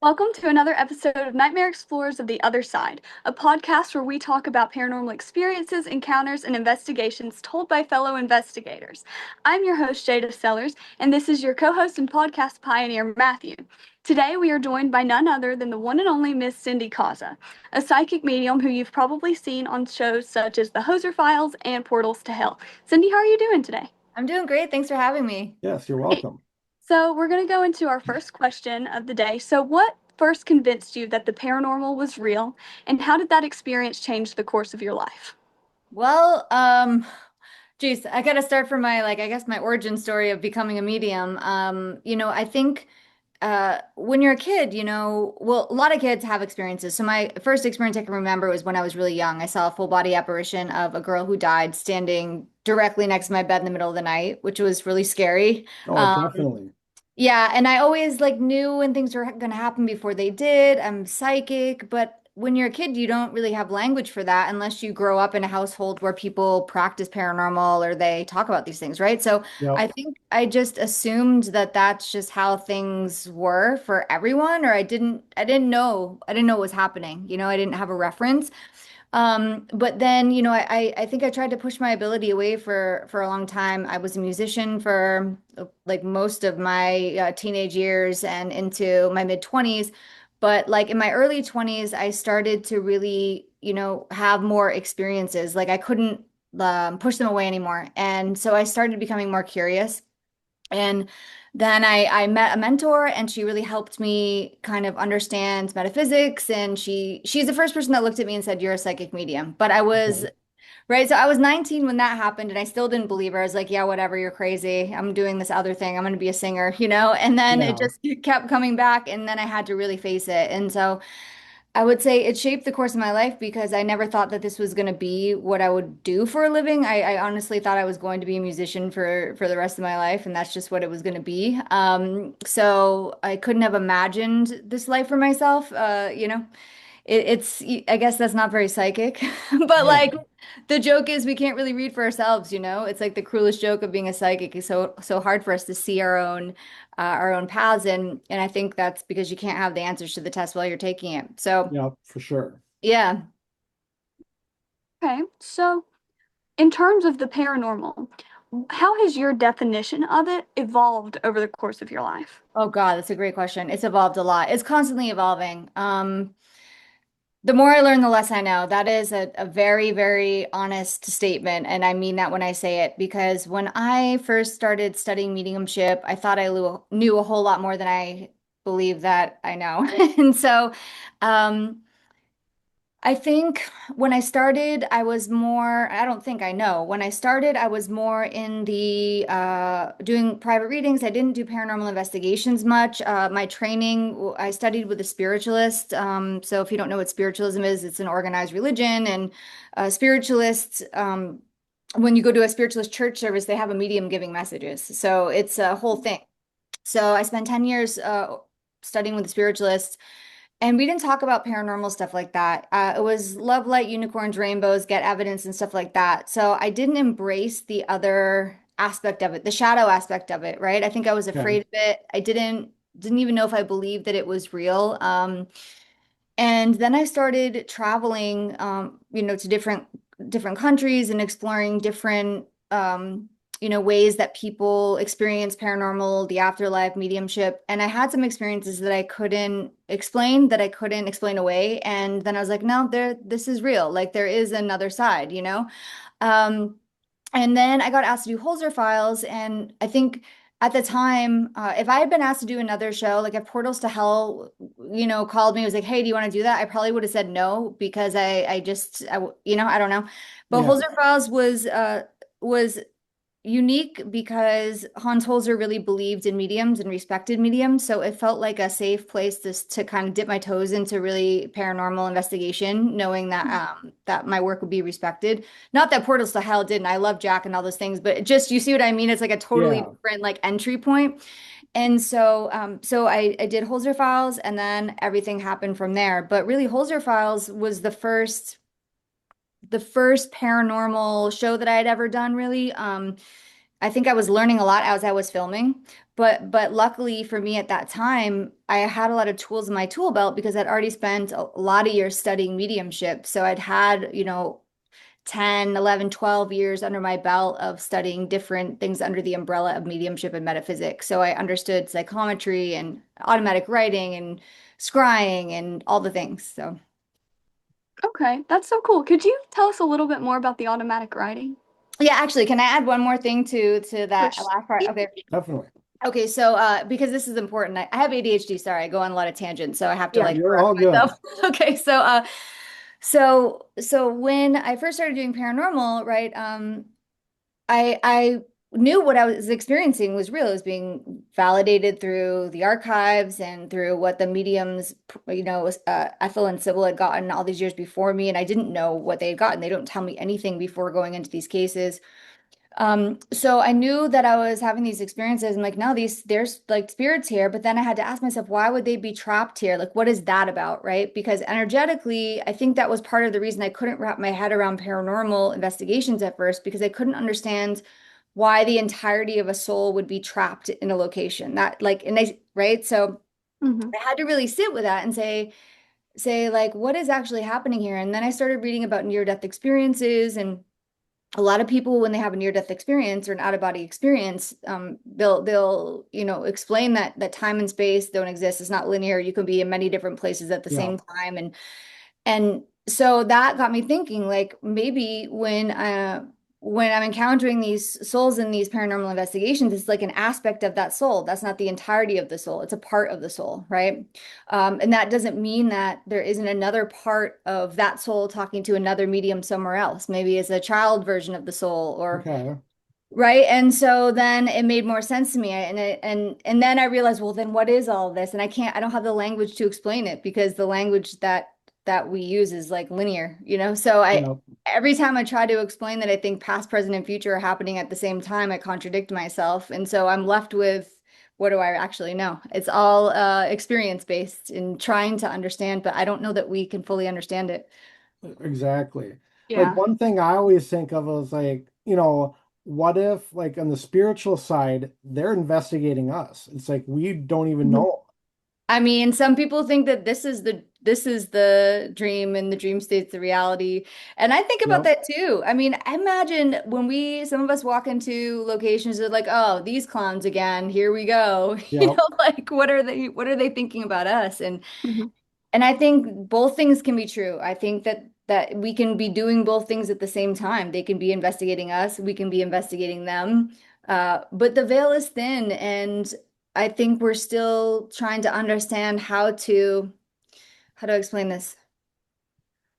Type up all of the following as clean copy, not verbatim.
Welcome to another episode of Nightmare.Explorers of the Otherside, a podcast where we talk about paranormal experiences, encounters, and investigations told by fellow investigators. I'm your host, Jada Sellers, and this is your co-host and podcast pioneer, Matthew. Today, we are joined by none other than the one and only Miss Cindy Kaza, a psychic medium who you've probably seen on shows such as The Hoser Files and Portals to Hell. Cindy, how are you doing today? I'm doing great. Thanks for having me. Yes, you're Great. welcome. So, we're going to go into our first question of the day. So, what first convinced you that the paranormal was real, and how did that experience change the course of your life? Well, geez, I gotta start from I guess my origin story of becoming a medium. I think when you're a kid, well, a lot of kids have experiences. So my first experience I can remember was when I was really young. I saw a full body apparition of a girl who died standing directly next to my bed in the middle of the night, which was really scary. Oh, Um, definitely. Yeah, and I always like knew when things were going to happen before they did. I'm psychic, but when you're a kid, you don't really have language for that unless you grow up in a household where people practice paranormal or they talk about these things, right? So I Yep. think I just assumed that that's just how things were for everyone, or I didn't know what was happening. I didn't have a reference. But then, I think I tried to push my ability away for a long time. I was a musician for like most of my teenage years and into my mid 20s. But like in my early 20s, I started to really, have more experiences. Like I couldn't push them away anymore. And so I started becoming more curious. And then I met a mentor and she really helped me kind of understand metaphysics. And she's the first person that looked at me and said, "You're a psychic medium." But I was Okay. right. So I was 19 when that happened and I still didn't believe her. I was like, "Yeah, whatever, you're crazy. I'm doing this other thing. I'm going to be a singer." And then it Yeah. just kept coming back and then I had to really face it. And so I would say it shaped the course of my life because I never thought that this was going to be what I would do for a living. I honestly thought I was going to be a musician for the rest of my life, and that's just what it was going to be. So I couldn't have imagined this life for myself. It's I guess that's not very psychic, but Yeah. like the joke is we can't really read for ourselves, It's like the cruelest joke of being a psychic is so hard for us to see our own paths and I think that's because you can't have the answers to the test while you're taking it. So, Yeah, for sure. yeah. Okay, so in terms of the paranormal, how has your definition of it evolved over the course of your life? Oh God, that's a great question. It's evolved a lot. It's constantly evolving. The more I learn, the less I know. That is a very, very honest statement. And I mean that when I say it, because when I first started studying mediumship, I thought I knew a whole lot more than I believe that I know. And so, um, I think when I started, I don't think I know. When I started, I was more in the doing private readings. I didn't do paranormal investigations much. My training, I studied with a spiritualist. So if you don't know what spiritualism is, it's an organized religion. And spiritualists, when you go to a spiritualist church service, they have a medium giving messages. So it's a whole thing. So I spent 10 years studying with a spiritualist. And we didn't talk about paranormal stuff like that. It was love, light, unicorns, rainbows, get evidence and stuff like that. So I didn't embrace the other aspect of it, the shadow aspect of it, right? I think I was Okay. afraid of it. I didn't even know if I believed that it was real. And then I started traveling, to different countries and exploring different, ways that people experience paranormal, the afterlife, mediumship. And I had some experiences that I couldn't explain away. And then I was like, no, this is real. Like there is another side. Um, and then I got asked to do Holzer Files, and I think at the time, if I had been asked to do another show, like if Portals to Hell, called me, was like, "Hey, do you want to do that?" I probably would have said no because I don't know. But Yeah. Holzer Files was unique because Hans Holzer really believed in mediums and respected mediums. So it felt like a safe place to kind of dip my toes into really paranormal investigation, knowing that my work would be respected. Not that Portals to Hell didn't. I love Jack and all those things, but just you see what I mean? It's like a totally Yeah. different like entry point. And so I did Holzer Files and then everything happened from there. But really Holzer Files was the first paranormal show that I had ever done, really. I think I was learning a lot as I was filming, but luckily for me at that time, I had a lot of tools in my tool belt because I'd already spent a lot of years studying mediumship. So I'd had, 10, 11, 12 years under my belt of studying different things under the umbrella of mediumship and metaphysics. So I understood psychometry and automatic writing and scrying and all the things. So Okay, that's so cool. Could you tell us a little bit more about the automatic writing? yeah, actually, can I add one more thing to For that sure. last part? Okay. Definitely. Okay, so because this is important, I have ADHD, sorry, I go on a lot of tangents, so I have to Yeah. like You're correct all myself. good. Okay, so when I first started doing paranormal, right, I knew what I was experiencing was real. It was being validated through the archives and through what the mediums, Ethel and Sybil had gotten all these years before me, and I didn't know what they had gotten. They don't tell me anything before going into these cases. So I knew that I was having these experiences. I'm like, no, there's like spirits here. But then I had to ask myself, why would they be trapped here? Like, what is that about, right? Because energetically, I think that was part of the reason I couldn't wrap my head around paranormal investigations at first, because I couldn't understand why the entirety of a soul would be trapped in a location. That like, and I, right? So Hmm. I had to really sit with that and say like, what is actually happening here? And then I started reading about near-death experiences, and a lot of people when they have a near-death experience or an out-of-body experience, they'll explain that time and space don't exist. It's not linear. You can be in many different places at the Yeah, same time, and so that got me thinking, like maybe when I'm encountering these souls in these paranormal investigations, it's like an aspect of that soul. That's not the entirety of the soul. It's a part of the soul, right? And that doesn't mean that there isn't another part of that soul talking to another medium somewhere else. Maybe it's a child version of the soul, or okay. right. And so then it made more sense to me. And then I realized, well, then what is all this? And I don't have the language to explain it because the language that we use is like linear, So Yeah, every time I try to explain that I think past, present, and future are happening at the same time, I contradict myself. And so I'm left with, what do I actually know? It's all experience based in trying to understand, but I don't know that we can fully understand it. exactly. Like Yeah. one thing I always think of is like, what if like on the spiritual side, they're investigating us? It's like we don't even Mhm. know. I mean, some people think that this is the dream and the dream state's the reality. And I think about Yep, that too. I mean, I imagine when some of us walk into locations that like, oh, these clowns again, here we go. yep, Like what are they thinking about us? Mhm. And I think both things can be true. I think that we can be doing both things at the same time. They can be investigating us, we can be investigating them. But the veil is thin, and I think we're still trying to understand how to explain this.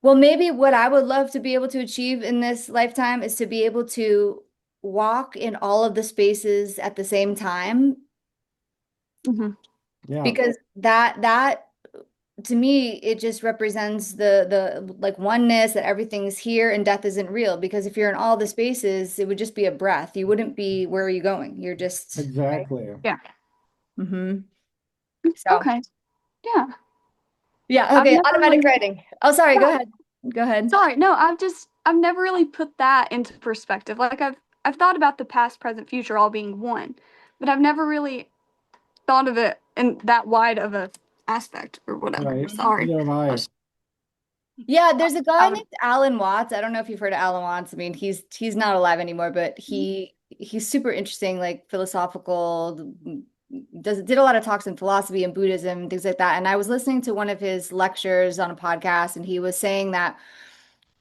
Well, maybe what I would love to be able to achieve in this lifetime is to be able to walk in all of the spaces at the same time, Mhm. yeah, because that to me it just represents the like oneness, that everything's here and death isn't real, because if you're in all the spaces it would just be a breath. You wouldn't be, where are you going? You're just right. exactly. Yeah. Mm-hmm. So Okay. Yeah. yeah, I've okay, never automatic really, writing. Oh, sorry, go yeah, ahead. Go ahead. sorry. No, I've never really put that into perspective. Like I've thought about the past, present, future all being one, but I've never really thought of it in that wide of a aspect or whatever. Right. Mhm. Sorry. Neither have I I. was Yeah, there's a guy out of named Alan Watts. I don't know if you've heard of Alan Watts. I mean, he's not alive anymore, but he's super interesting, like philosophical, did a lot of talks in philosophy and Buddhism and things like that. And I was listening to one of his lectures on a podcast, and he was saying that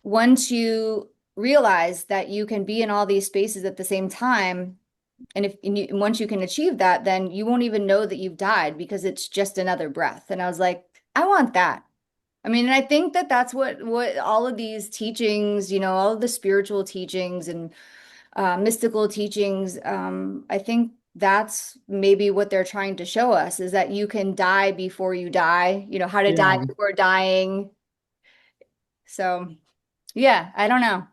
once you realize that you can be in all these spaces at the same time, once you can achieve that, then you won't even know that you've died because it's just another breath. And I was like, I want that. I mean, and I think that that's what all of these teachings, all of the spiritual teachings and mystical teachings, I think that's maybe what they're trying to show us, is that you can die before you die, how to die Yeah, before dying. So, yeah, I don't know.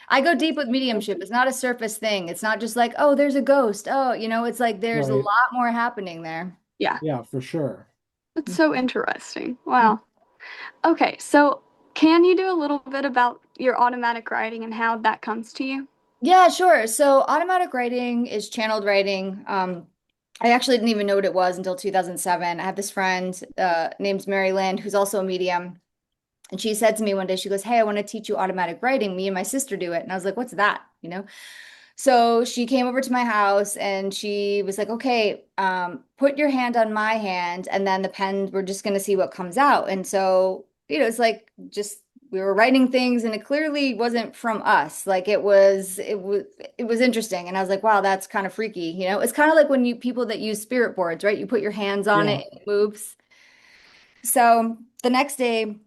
I go deep with mediumship. It's not a surface thing. It's not just like, oh, there's a ghost. Oh, it's like there's a right. lot more happening there. yeah. Yeah, for sure. That's so interesting. Wow. Okay, so can you do a little bit about your automatic writing and how that comes to you? Yeah, sure. So automatic writing is channeled writing. I actually didn't even know what it was until 2007. I have this friend named Mary Lynn who's also a medium. And she said to me one day, she goes, "Hey, I want to teach you automatic writing. Me and my sister do it." And I was like, "What's that?" So she came over to my house and she was like, "Okay, put your hand on my hand, and then the pen, we're just going to see what comes out." And so, it's like just we were writing things and it clearly wasn't from us. Like it was interesting. And I was like, "Wow, that's kind of freaky." It's kind of like when you people that use spirit boards, right? You put your hands on Yeah, it, and it moves. So the next day,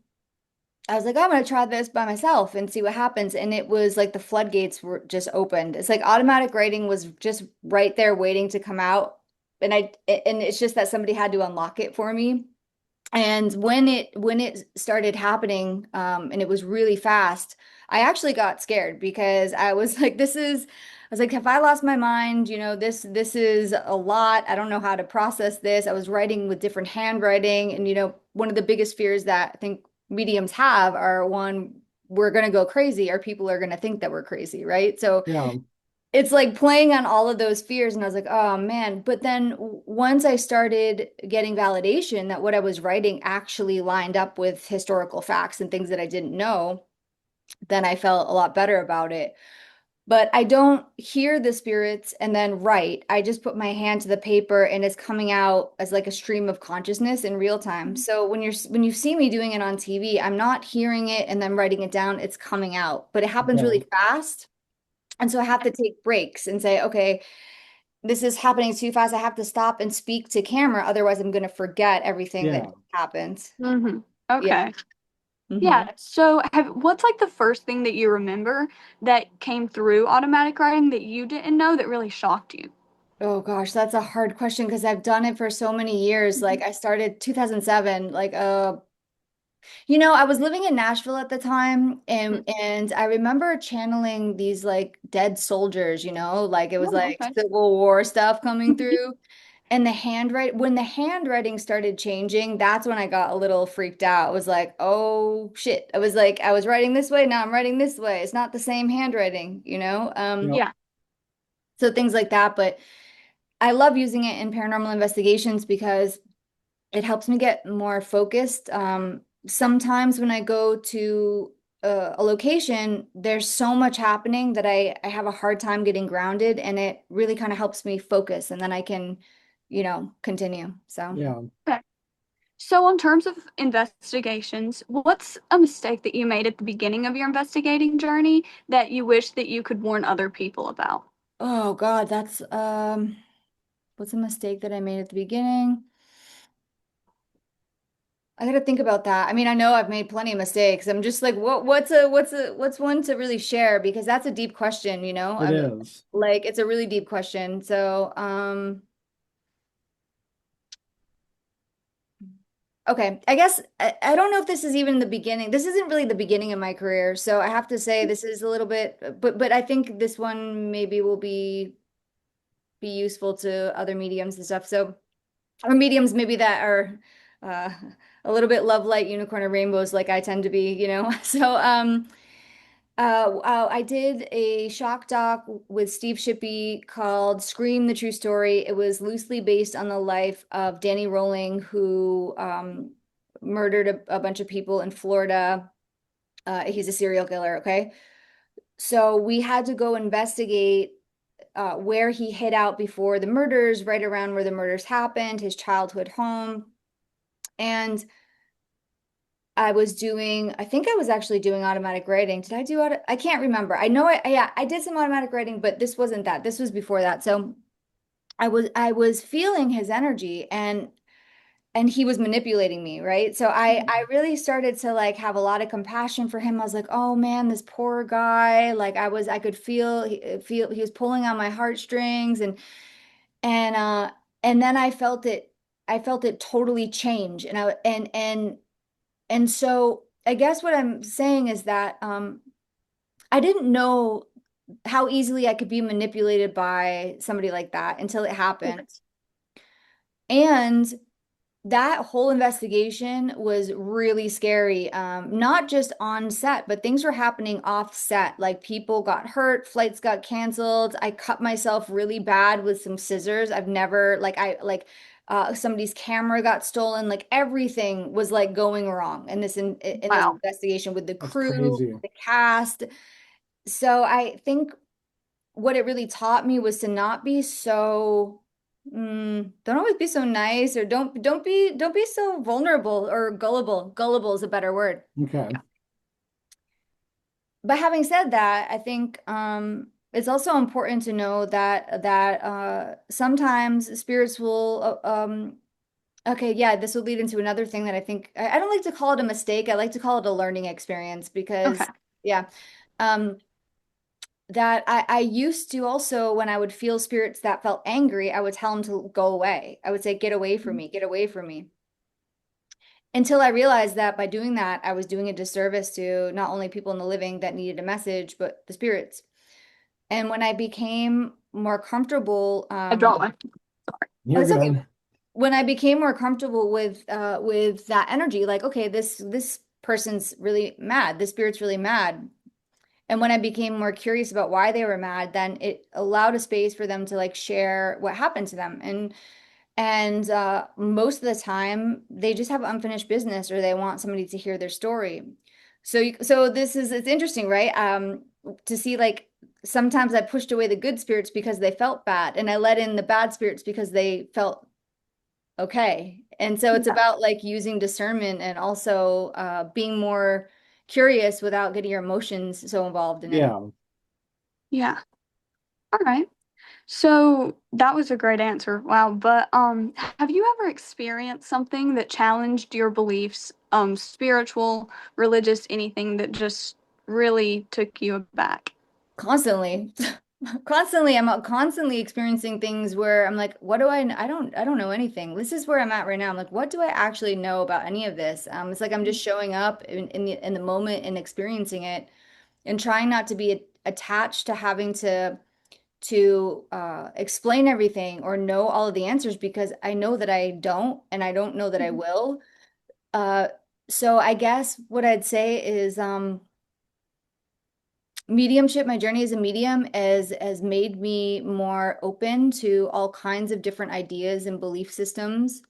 I was like, oh, I'm gonna try this by myself and see what happens. And it was like the floodgates were just opened. It's like automatic writing was just right there waiting to come out. And it's just that somebody had to unlock it for me. And when it started happening, and it was really fast, I actually got scared because I was like, I was like, have I lost my mind? This is a lot. I don't know how to process this. I was writing with different handwriting, and one of the biggest fears that I think mediums have are one, we're gonna go crazy, or people are gonna think that we're crazy, right? So yeah, it's like playing on all of those fears. And I was like, oh man. But then once I started getting validation that what I was writing actually lined up with historical facts and things that I didn't know, then I felt a lot better about it. But I don't hear the spirits and then write. I just put my hand to the paper and it's coming out as like a stream of consciousness in real time. So when you see me doing it on TV, I'm not hearing it and then writing it down. It's coming out, but it happens yeah, really fast. And so I have to take breaks and say, okay, this is happening too fast. I have to stop and speak to camera. Otherwise, I'm going to forget everything that yeah. happened. Mm-hmm. Yeah. Okay. Hmm. Yeah. So what's like the first thing that you remember that came through automatic writing that you didn't know that really shocked you? Oh gosh, that's a hard question because I've done it for so many years. Like I started 2007, I was living in Nashville at the time, Mhm. and I remember channeling these like dead soldiers, like it was Oh, like okay. Civil War stuff coming through. And when the handwriting started changing, that's when I got a little freaked out. I was like, oh shit. I was like, I was writing this way, now I'm writing this way. It's not the same handwriting. Yep. Yeah. So things like that. But I love using it in paranormal investigations because it helps me get more focused. Sometimes when I go to a location, there's so much happening that I have a hard time getting grounded, and it really kind of helps me focus, and then I can, continue. So, Yeah. Okay. So, in terms of investigations, what's a mistake that you made at the beginning of your investigating journey that you wish that you could warn other people about? oh God, that's what's a mistake that I made at the beginning? I gotta think about that. I mean, I know I've made plenty of mistakes. I'm just like, what's one to really share? Because that's a deep question, It is. like it's a really deep question. So, okay. I guess I don't know if this is even the beginning. This isn't really the beginning of my career. So I have to say this is a little bit, but I think this one maybe will be useful to other mediums and stuff. So, or mediums maybe that are uh a little bit love light unicorn and rainbows like I tend to be. So I did a shock doc with Steve Shippey called Scream the True Story. It was loosely based on the life of Danny Rolling, who murdered a bunch of people in Florida. He's a serial killer, okay? So we had to go investigate where he hid out before the murders, right around where the murders happened, his childhood home. And I think I was actually doing automatic writing. Did I do I can't remember. I know yeah, I did some automatic writing, but this wasn't that. This was before that. So I was feeling his energy and he was manipulating me, right? So I really started to like have a lot of compassion for him. I was like, "Oh man, this poor guy." Like I could feel he was pulling on my heartstrings and and then I felt it totally change and I and so I guess what I'm saying is that I didn't know how easily I could be manipulated by somebody like that until it happened. Okay. And that whole investigation was really scary. Not just on set, but things were happening off set. Like people got hurt, flights got canceled. I cut myself really bad with some scissors. I've never somebody's camera got stolen. Like everything was like going wrong in this Wow. investigation with the That's crew, crazy. the cast. So I think what it really taught me was to not be so don't always be so nice, or don't be so vulnerable or gullible. Gullible is a better word. Okay. But having said that, I think it's also important to know that sometimes spirits will okay, yeah, this will lead into another thing that I think I don't like to call it a mistake. I like to call it a learning experience Okay. because yeah. Um that I used to also, when I would feel spirits that felt angry, I would tell them to go away. I would say, get away from me, get away from me. Until I realized that by doing that, I was doing a disservice to not only people in the living that needed a message, but the spirits. And when I became more comfortable, I dropped my. You're it's okay. good. When I became more comfortable with that energy, like, okay, this person's really mad, this spirit's really mad. And when I became more curious about why they were mad, then it allowed a space for them to like share what happened to them. And most of the time, they just have unfinished business, or they want somebody to hear their story. So it's interesting, right? To see like sometimes I pushed away the good spirits because they felt bad, and I let in the bad spirits because they felt okay. And so it's Yeah. about like using discernment and also being more curious without getting your emotions so involved in it. Yeah. Yeah. All right. So that was a great answer. Wow. But have you ever experienced something that challenged your beliefs, spiritual, religious, anything that just really took you aback? Constantly. Constantly, I'm constantly experiencing things where I'm like, what do I don't know anything. This is where I'm at right now. I'm like, what do I actually know about any of this? It's like I'm just showing up in the moment and experiencing it, and trying not to be attached to having to explain everything or know all of the answers, because I know that I don't, and I don't know that I Mhm. will. Uh, so I guess what I'd say is mediumship, my journey as a medium has made me more open to all kinds of different ideas and belief systems.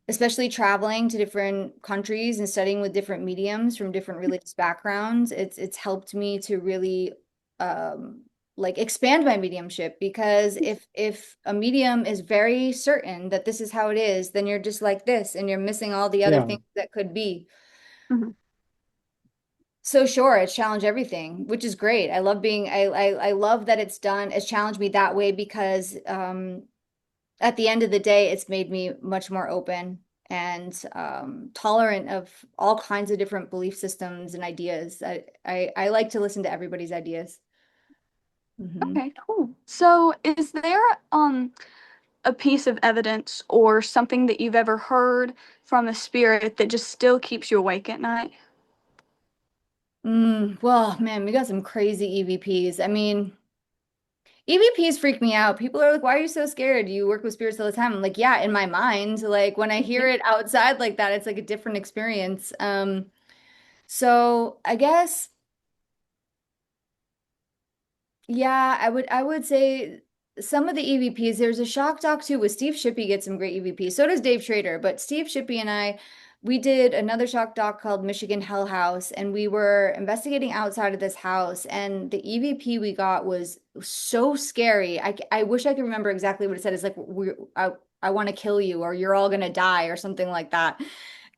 Especially traveling to different countries and studying with different mediums from different religious backgrounds. It's helped me to really like expand my mediumship, because if a medium is very certain that this is how it is, then you're just like this and you're missing all the other Yeah. things that could be. Mhm. So sure, it's challenged everything, which is great. I love that it's challenged me that way, because at the end of the day, it's made me much more open and tolerant of all kinds of different belief systems and ideas. I like to listen to everybody's ideas. Hmm. Okay, cool. So is there a piece of evidence or something that you've ever heard from a spirit that just still keeps you awake at night? Well, man, we got some crazy EVPs. I mean, EVPs freak me out. People are like, "Why are you so scared? You work with spirits all the time." I'm like, "Yeah, in my mind." Like when I hear it outside like that, it's like a different experience. So I guess, yeah, I would say some of the EVPs. There's a shock doc too with Steve Shippey gets some great EVPs. So does Dave Schrader. But Steve Shippey and I, we did another shock doc called Michigan Hell House, and we were investigating outside of this house. And the EVP we got was so scary. I wish I could remember exactly what it said. It's like I want to kill you, or you're all gonna die, or something like that.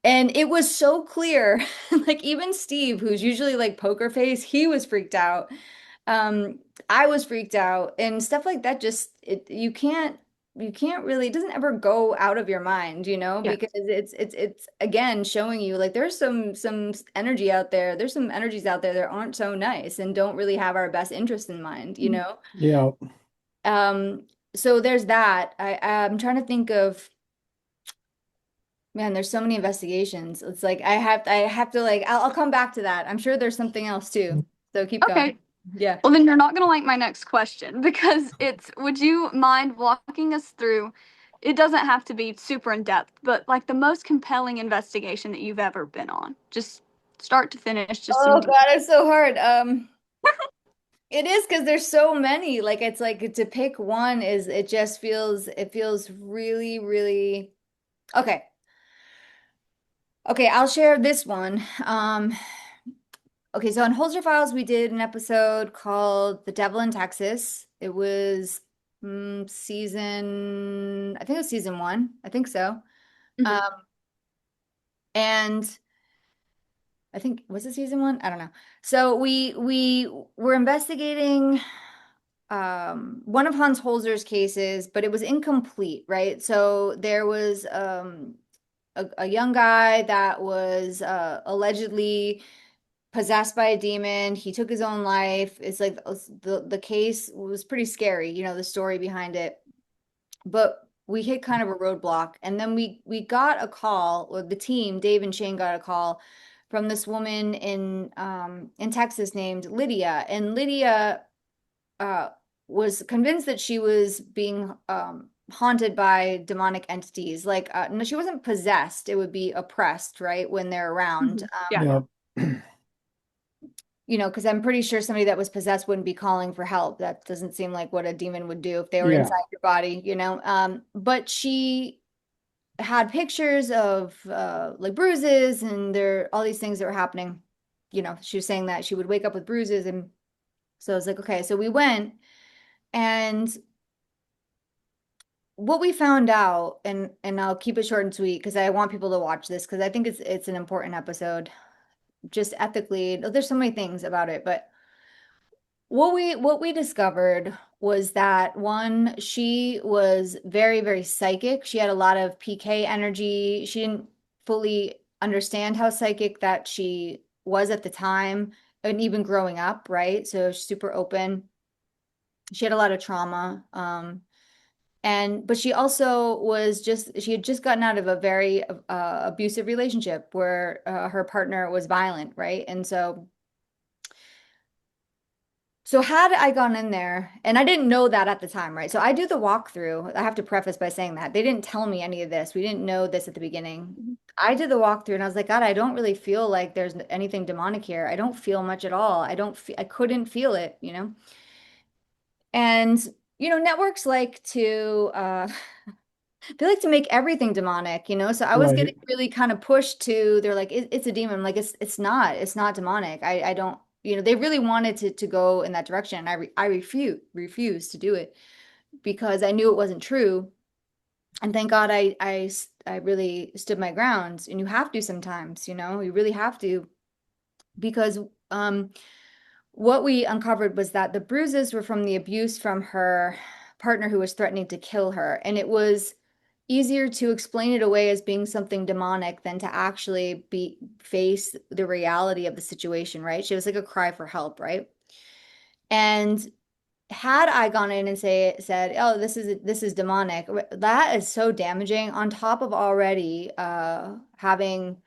And it was so clear. Like even Steve, who's usually like poker face, he was freaked out. I was freaked out, and stuff like that. Just you can't really, it doesn't ever go out of your mind, Yes. because it's again showing you like there's some energy out there. There's some energies out there that aren't so nice and don't really have our best interest in mind. Yeah. Um, so there's that. I'm trying to think of, man, there's so many investigations. It's like I have to like I'll come back to that. I'm sure there's something else too. So keep going. Okay. Yeah. Well, then you're not going to like my next question because it's, would you mind walking us through it doesn't have to be super in depth, but like the most compelling investigation that you've ever been on, just start to finish, just some Oh God, it's so hard. It is because there's so many. Like it's like to pick one is it just feels it feels really, really okay. Okay, I'll share this one. Okay, so on Holzer Files, we did an episode called The Devil in Texas. It was season, I think it was season one. I think so. Mhm. Um, and I think was it season one? I don't know. So we were investigating one of Hans Holzer's cases, but it was incomplete, right? So there was a young guy that was allegedly possessed by a demon. He took his own life. It's like the case was pretty scary, the story behind it. But we hit kind of a roadblock, and then we got a call, or the team, Dave and Shane got a call from this woman in Texas named Lydia, and Lydia uh was convinced that she was being haunted by demonic entities. Like no, she wasn't possessed. It would be oppressed, right, when they're around. Mhm. Yeah. Yeah. Because I'm pretty sure somebody that was possessed wouldn't be calling for help. That doesn't seem like what a demon would do if they were Yeah. inside your body. But she had pictures of like bruises and there all these things that were happening. She was saying that she would wake up with bruises, and so I was like, okay, so we went, and what we found out, and I'll keep it short and sweet because I want people to watch this because I think it's an important episode, just ethically. There's so many things about it, but what we discovered was that one, she was very, very psychic. She had a lot of PK energy. She didn't fully understand how psychic that she was at the time and even growing up, right? So she's super open. She had a lot of trauma. But she also she had just gotten out of a very abusive relationship where her partner was violent, right? And so had I gone in there, and I didn't know that at the time, right? So I do the walkthrough. I have to preface by saying that they didn't tell me any of this. We didn't know this at the beginning. Mhm. I did the walkthrough and I was like, God, I don't really feel like there's anything demonic here. I don't feel much at all. I couldn't feel it. And networks like to they like to make everything demonic. So I was getting Right. really kind of pushed to, they're like, it's a demon. I'm like, it's not demonic. I don't, they really wanted to go in that direction. And I refused to do it because I knew it wasn't true. And thank God I really stood my ground. And you have to sometimes, you really have to, because what we uncovered was that the bruises were from the abuse from her partner who was threatening to kill her. And it was easier to explain it away as being something demonic than to actually face the reality of the situation, right? She was like a cry for help, right? And had I gone in and said, "Oh, this is demonic," that is so damaging on top of already having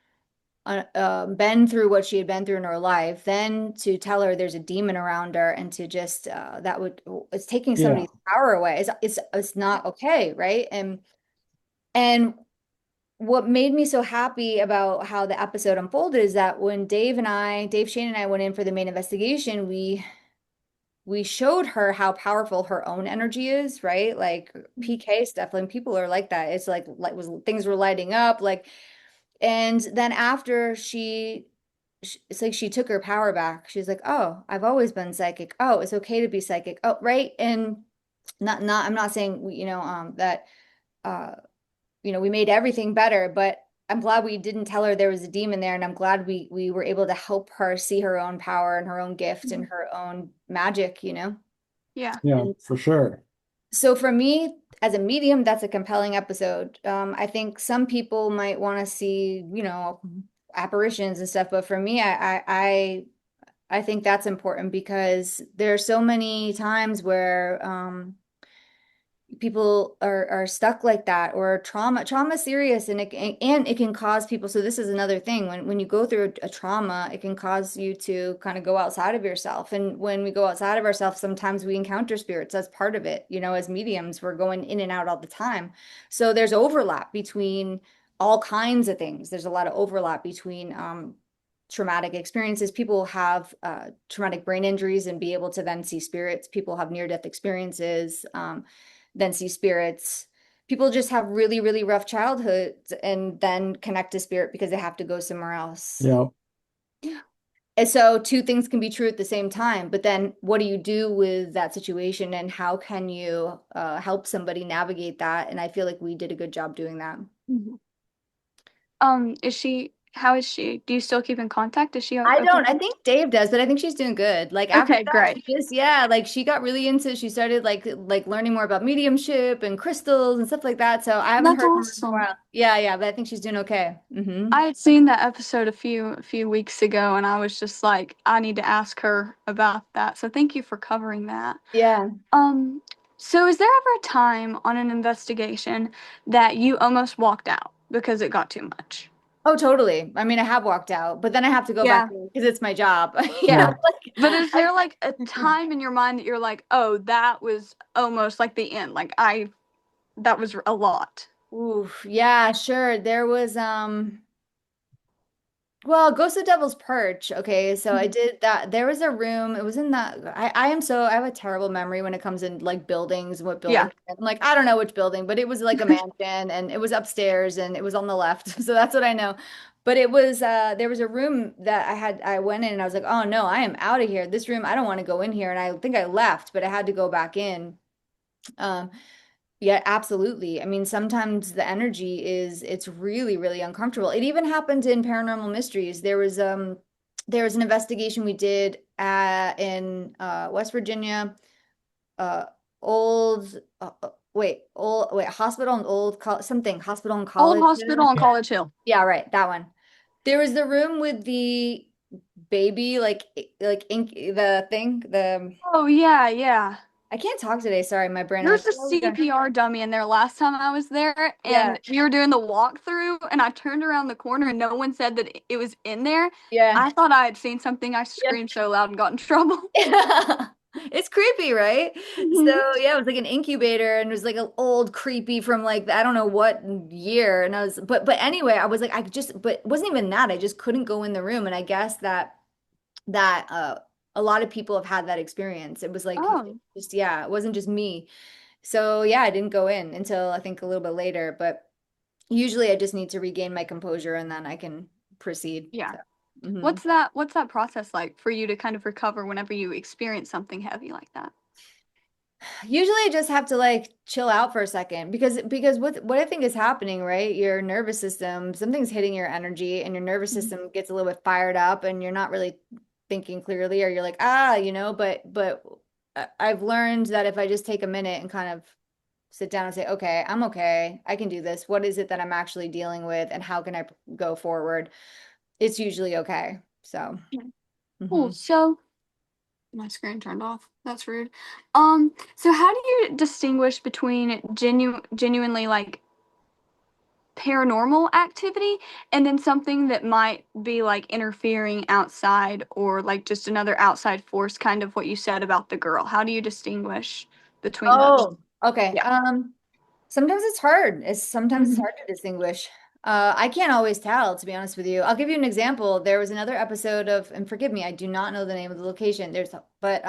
been through what she had been through in her life, then to tell her there's a demon around her and to just it's taking Yeah. somebody's power away. It's not okay, right? And what made me so happy about how the episode unfolded is that when Dave Shane and I went in for the main investigation, we showed her how powerful her own energy is, right? Like PK stuff, and people are like that. It's like was things were lighting up, like, and then after it's like she took her power back. She's like, "Oh, I've always been psychic. Oh, it's okay to be psychic. Oh, right." And I'm not saying that uh we made everything better, but I'm glad we didn't tell her there was a demon there, and I'm glad we were able to help her see her own power and her own gift and Mhm. her own magic. Yeah. Yeah, And for sure. so for me, as a medium, that's a compelling episode. I think some people might want to see, apparitions and stuff, but for me, I think that's important because there are so many times where people are stuck like that, or trauma is serious, and it can cause people. So this is another thing, when you go through a trauma, it can cause you to kind of go outside of yourself. And when we go outside of ourselves, sometimes we encounter spirits as part of it. As mediums, we're going in and out all the time. So there's overlap between all kinds of things. There's a lot of overlap between traumatic experiences. People have traumatic brain injuries and be able to then see spirits. People have near-death experiences, then see spirits. People just have really, really rough childhoods and then connect to spirit because they have to go somewhere else. Yeah. Yeah. And so two things can be true at the same time, but then what do you do with that situation, and how can you help somebody navigate that? And I feel like we did a good job doing that. Mhm. How is she? Do you still keep in contact? Is she I okay? don't. I think Dave does, but I think she's doing good. Like after Okay, that, great. yeah, like she got really into, she started like learning more about mediumship and crystals and stuff like that. So I haven't That's heard from her in a awesome. while. Yeah, yeah, but I think she's doing okay. I had seen that episode a few weeks ago, and I was just like, I need to ask her about that. So thank you for covering that. Yeah. Um, so is there ever a time on an investigation that you almost walked out because it got too much? Oh, totally. I mean, I have walked out, but then I have to go back Yeah. in because it's my job. Yeah. Yeah. Like But is I, there like a time in your mind that you're like, oh, that was almost like the end? That was a lot. oof, yeah, sure. There was well, Ghost of Devil's Perch. Okay, so I Mhm. did that. There was a room. It was in that. I have a terrible memory when it comes in like buildings and what Yeah. building. I'm like, I don't know which building, but it was like a mansion and it was upstairs and it was on the left. So that's what I know. But it was there was a room that I went in and I was like, oh no, I am out of here. This room, I don't want to go in here. And I think I left, but I had to go back in. Um, yeah, absolutely. I mean, sometimes the energy it's really, really uncomfortable. It even happened in Paranormal Mysteries. There was an investigation we did in West Virginia, uh old wait, hospital and old something, hospital and Old college. hospital on College Hill. Yeah, right, that one. There was the room with the baby like ink the thing, the Oh yeah, yeah. I can't talk today. Sorry, my brain. I'm like, There's a what are we going? CPR dummy in there last time I was there, Yeah, and we were doing the walkthrough, and I turned around the corner, and no one said that it was in there. yeah. I thought I had seen something. I screamed so loud and got in trouble. It's creepy, right? So Mhm. yeah, it was like an incubator and it was like an old creepy from like I don't know what year. And I was but anyway, I was like but it wasn't even that. I just couldn't go in the room. And I guess that a lot of people have had that experience. It was like Oh, just yeah, it wasn't just me. So yeah, I didn't go in until I think a little bit later, but usually I just need to regain my composure and then I can proceed. yeah. So mhm. What's that process like for you to kind of recover whenever you experience something heavy like that? Usually I just have to like chill out for a second because what I think is happening, right? Your nervous system, something's hitting your energy and your nervous Mhm. system gets a little bit fired up and you're not really thinking clearly, or you're like, but I've learned that if I just take a minute and kind of sit down and say, okay, I'm okay. I can do this. What is it that I'm actually dealing with and how can I go forward? It's usually okay. So, Yeah. Cool. mhm. So my screen turned off. That's rude. So how do you distinguish between genuinely like paranormal activity and then something that might be like interfering outside or like just another outside force, kind of what you said about the girl? How do you distinguish between those? Oh, okay. Yeah. Sometimes it's hard. Sometimes it's Mhm. hard to distinguish. I can't always tell, to be honest with you. I'll give you an example. There was another episode of, and forgive me, I do not know the name of the location. But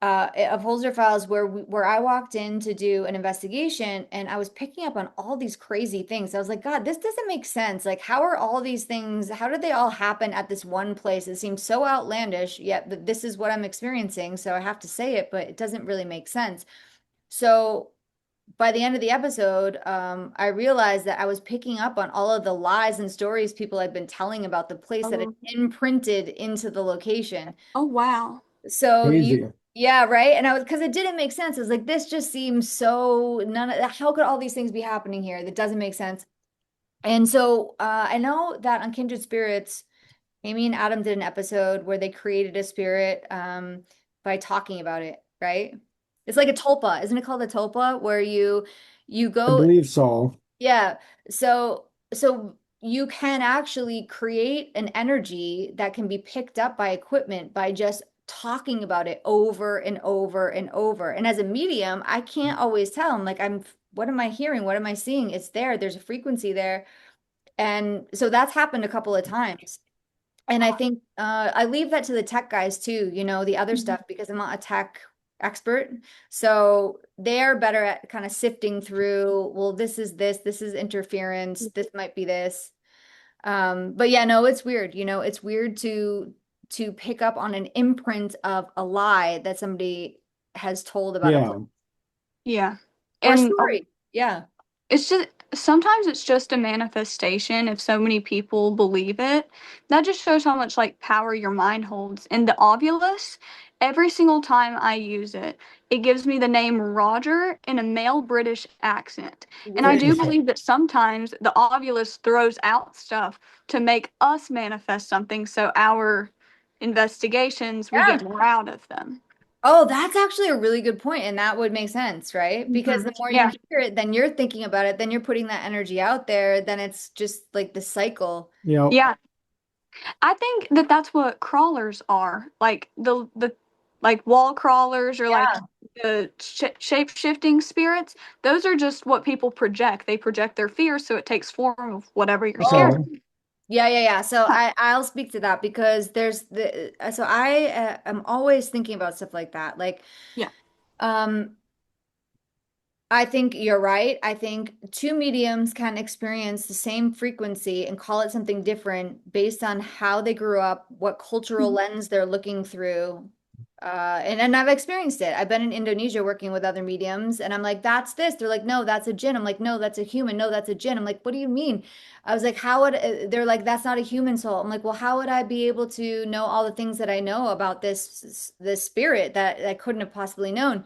of Holzer Files where I walked in to do an investigation and I was picking up on all these crazy things. I was like, God, this doesn't make sense. Like, how are all these things? How did they all happen at this one place? It seems so outlandish, yet this is what I'm experiencing. So I have to say it, but it doesn't really make sense. So by the end of the episode, I realized that I was picking up on all of the lies and stories people had been telling about the place that had Oh, imprinted into the location. oh wow. So Crazy. yeah, right. And I was, because it didn't make sense. I was like, this just seems so how could all these things be happening here? That doesn't make sense. And so I know that on Kindred Spirits, Amy and Adam did an episode where they created a spirit by talking about it, right? It's like a tulpa, isn't it called a tulpa, where you I go, believe so. yeah. So you can actually create an energy that can be picked up by equipment by just talking about it over and over and over. And as a medium, I can't always tell. I'm like, what am I hearing? What am I seeing? It's there. There's a frequency there. And so that's happened a couple of times. And I think I leave that to the tech guys too, the other Mhm. stuff, because I'm not a tech expert. So they're better at kind of sifting through, well, this is interference, this might be this. But yeah, no, it's weird. It's weird to pick up on an imprint of a lie that somebody has told about a place Yeah. Yeah. or a And story. Yeah. it's just sometimes it's just a manifestation if so many people believe it. That just shows how much like power your mind holds. And the ovulus, every single time I use it, it gives me the name Roger in a male British accent. And I do Weird. believe that sometimes the ovulus throws out stuff to make us manifest something so our investigations we Yeah. get more out of them. Oh, that's actually a really good point, and that would make sense, right? Because Hmm. the more you Yeah. hear it, then you're thinking about it, then you're putting that energy out there, then it's just like the cycle. Yep. Yeah. I think that that's what crawlers are. Like the like wall crawlers or like Yeah. the shape shifting spirits. Those are just what people project. They project their fear, so it takes form of whatever you're scared Oh, Okay. of. yeah, yeah, yeah. So Huh. I'll speak to that because there's so I am always thinking about stuff like that. Like, Yeah. um, I think you're right. I think two mediums can experience the same frequency and call it something different based on how they grew up, what cultural Mhm. lens they're looking through. And I've experienced it. I've been in Indonesia working with other mediums, and I'm like, that's this. They're like, no, that's a jinn. I'm like, no, that's a human. No, that's a jinn. I'm like, what do you mean? I was like, how would they're like, that's not a human soul. I'm like, well, how would I be able to know all the things that I know about this spirit that I couldn't have possibly known?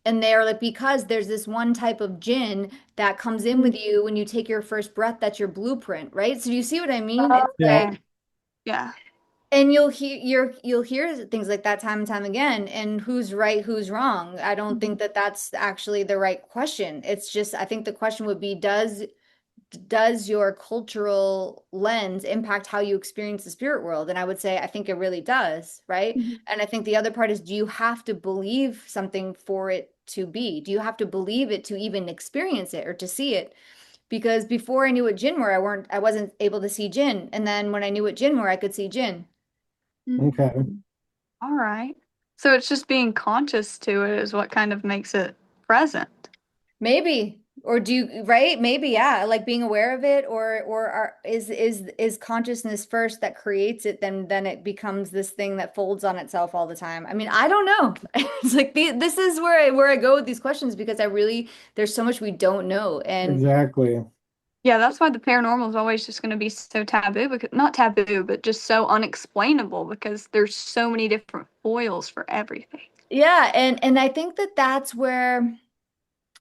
And they're like, because there's this one type of gin that comes in with you when you take your first breath, that's your blueprint, right? So you see what I mean? It's Yep. like, Okay. Yeah. and you'll hear things like that time and time again. And who's right, who's wrong? I don't think Mhm. that that's actually the right question. It's just, I think the question would be, does your cultural lens impact how you experience the spirit world? And I would say, I think it really does, right? Mhm. And I think the other part is, do you have to believe something for it to be? Do you have to believe it to even experience it or to see it? Because before I knew what jinn were, I wasn't able to see jinn. And then when I knew what jinn were, I could see jinn. Okay. Mhm. All right. So it's just being conscious to it is what kind of makes it present. Maybe. Or do you, right? Maybe, yeah. Like being aware of it, is consciousness first that creates it, then it becomes this thing that folds on itself all the time. I mean, I don't know. It's like this is where I go with these questions, because there's so much we don't know. And Exactly. Yeah, that's why the paranormal is always just going to be so taboo, because not taboo, but just so unexplainable because there's so many different foils for everything. yeah, and I think that that's where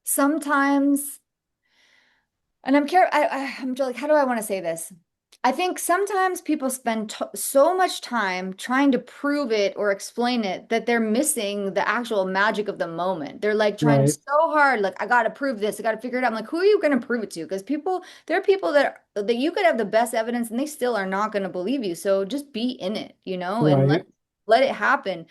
sometimes. And I'm like, how do I want to say this? I think sometimes people spend t so much time trying to prove it or explain it that they're missing the actual magic of the moment. They're like trying Right. so hard, like, I got to prove this, I got to figure it out. I'm like, who are you going to prove it to? Because there are people that you could have the best evidence and they still are not going to believe you. So just be in it, and let Right. let it happen.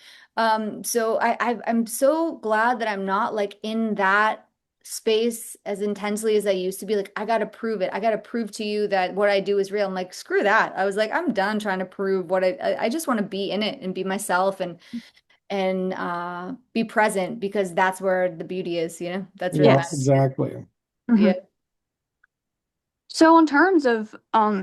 So I'm so glad that I'm not like in that space as intensely as I used to be. Like, I got to prove it. I got to prove to you that what I do is real. I'm like, screw that. I was like, I'm done trying to prove what I just want to be in it and be myself and be present, because that's where the beauty is, That's where the Yep. magic Yes. is. Exactly. Yeah. Hmm. So, in terms of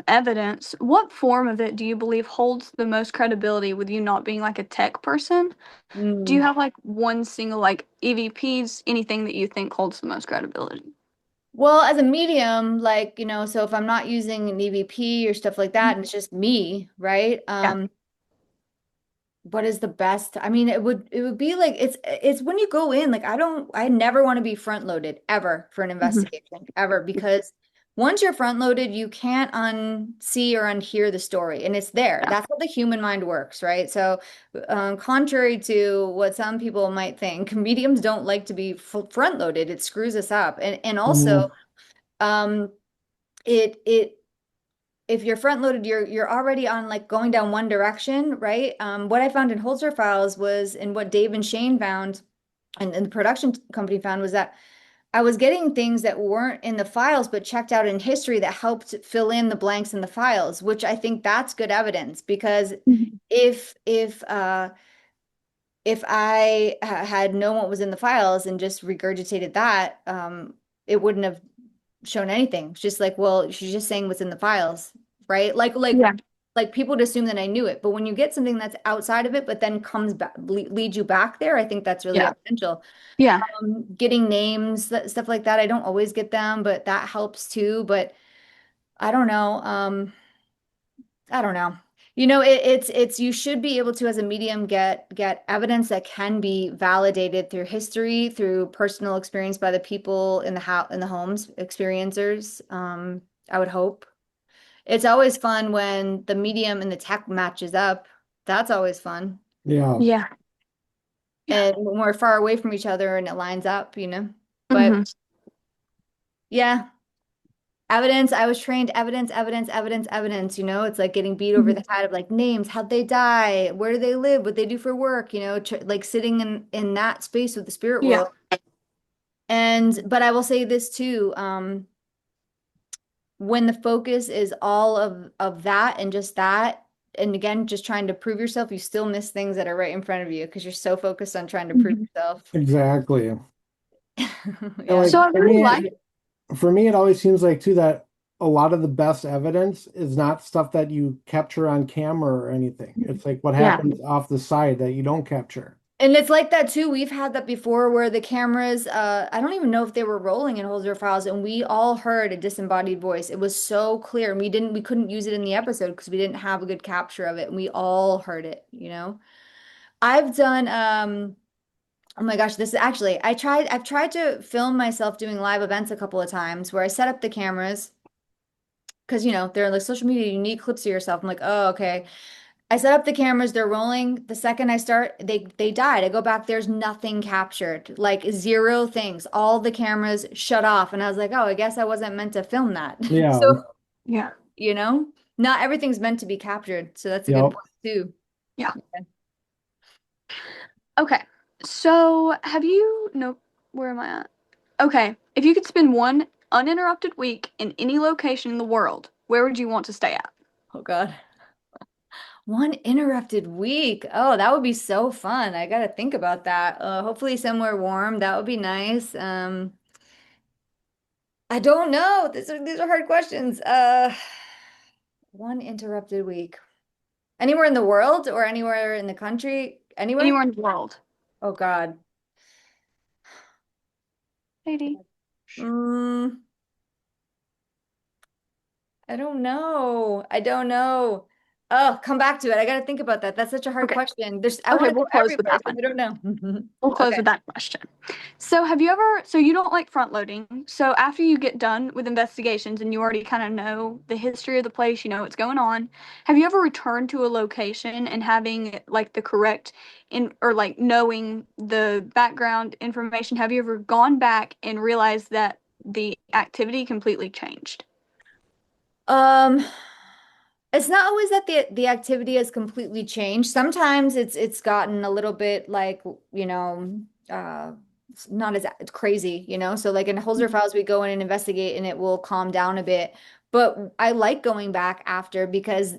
evidence, what form of it do you believe holds the most credibility with you not being like a tech person? Do you Mm. have like one single like EVPs, anything that you think holds the most credibility? Well, as a medium, like, so if I'm not using an EVP or stuff like that, and it's just me, right? Yeah. What is the best? I mean, it would be like, it's when you go in, like, I never want to be front loaded ever for an Hmm. investigation ever, because once you're front loaded, you can't unsee or unhear the story, and it's there. Yeah. That's how the human mind works, right? So, contrary to what some people might think, mediums don't like to be front loaded. It screws us up, and also, Mhm. um, it if you're front loaded, you're already on like going down one direction, right? What I found in Holzer Files was, and what Dave and Shane found, and the production company found, was that I was getting things that weren't in the files, but checked out in history that helped fill in the blanks in the files, which I think that's good evidence because Mhm. if I had known what was in the files and just regurgitated that, it wouldn't have shown anything. It's just like, well, she's just saying what's in the files, right? Yeah. Like people would assume that I knew it, but when you get something that's outside of it, but then comes back, leads you back there, I think that's really Yeah. essential. Yeah. Getting names, stuff like that. I don't always get them, but that helps too. But I don't know. I don't know. It's you should be able to, as a medium, get evidence that can be validated through history, through personal experience by the people in the homes, experiencers. I would hope. It's always fun when the medium and the tech matches up. That's always fun. Yeah. Yeah. Yeah. And when we're far away from each other and it lines up, you know. But Hmm. yeah, evidence. I was trained evidence, evidence, evidence, evidence. It's like getting beat over Hmm. the head of like names, how'd they die, where do they live, what they do for work, tr like sitting in that space with the spirit Yeah. world. And but I will say this too, when the focus is all of that and just that, and again, just trying to prove yourself, you still miss things that are right in front of you because you're so focused on trying to prove Hmm. yourself. Exactly. And Yeah. like So I really like. for me, it always seems like too that a lot of the best evidence is not stuff that you capture on camera or anything. It's like what Yeah. happens off the side that you don't capture. And it's like that too. We've had that before where the cameras, I don't even know if they were rolling in Holzer Files, and we all heard a disembodied voice. It was so clear. And we couldn't use it in the episode because we didn't have a good capture of it. And we all heard it. I've done, oh my gosh, this is actually, I've tried to film myself doing live events a couple of times where I set up the cameras because, they're like social media, you need clips of yourself. I'm like, oh, okay. I set up the cameras, they're rolling. The second I start, they died. I go back, there's nothing captured, like zero things. All the cameras shut off. And I was like, oh, I guess I wasn't meant to film that. Yeah. So, Yeah. you know, not everything's meant to be captured. So that's a good Yep. point too. Yeah. Okay. So have you, nope, where am I at? Okay. If you could spend one uninterrupted week in any location in the world, where would you want to stay at? Oh God. One interrupted week. Oh, that would be so fun. I gotta think about that. Hopefully somewhere warm. That would be nice. I don't know. These are hard questions. One interrupted week. Anywhere in the world or anywhere in the country? Anywhere? Anywhere in the world. Oh God. Katie. Mm, I don't know. I don't know. Oh, come back to it. I got to think about that. That's such a hard Okay. question. I Okay, want to we'll go close with everywhere, that so one. I don't know. We'll close Okay. with that question. So you don't like front loading. So after you get done with investigations and you already kind of know the history of the place, you know what's going on, have you ever returned to a location and having like the correct in or like knowing the background information, have you ever gone back and realized that the activity completely changed? Um, it's not always that the activity has completely changed. Sometimes it's gotten a little bit like, it's not as crazy. So like in Holzer Mhm. Files, we go in and investigate and it will calm down a bit. But I like going back after because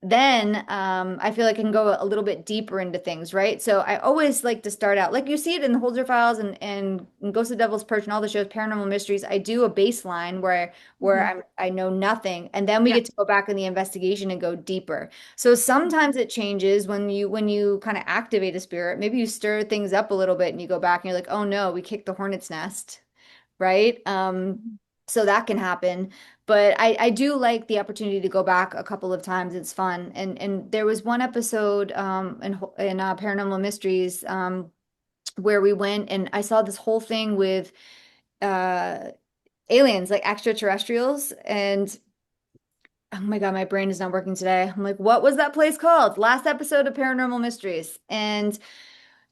then I feel like I can go a little bit deeper into things, right? So I always like to start out like you see it in the Holzer Files and Ghost of the Devil's Perch and all the shows, Paranormal Mysteries. I do a baseline where Mhm. I know nothing, and then we Yeah. get to go back in the investigation and go deeper. So sometimes it changes when you kind of activate a spirit. Maybe you stir things up a little bit and you go back and you're like, oh no, we kicked the hornet's nest, right? So that can happen. But I do like the opportunity to go back a couple of times. It's fun. And there was one episode in Paranormal Mysteries where we went and I saw this whole thing with uh aliens, like extraterrestrials. And oh my God, my brain is not working today. I'm like, what was that place called? Last episode of Paranormal Mysteries. And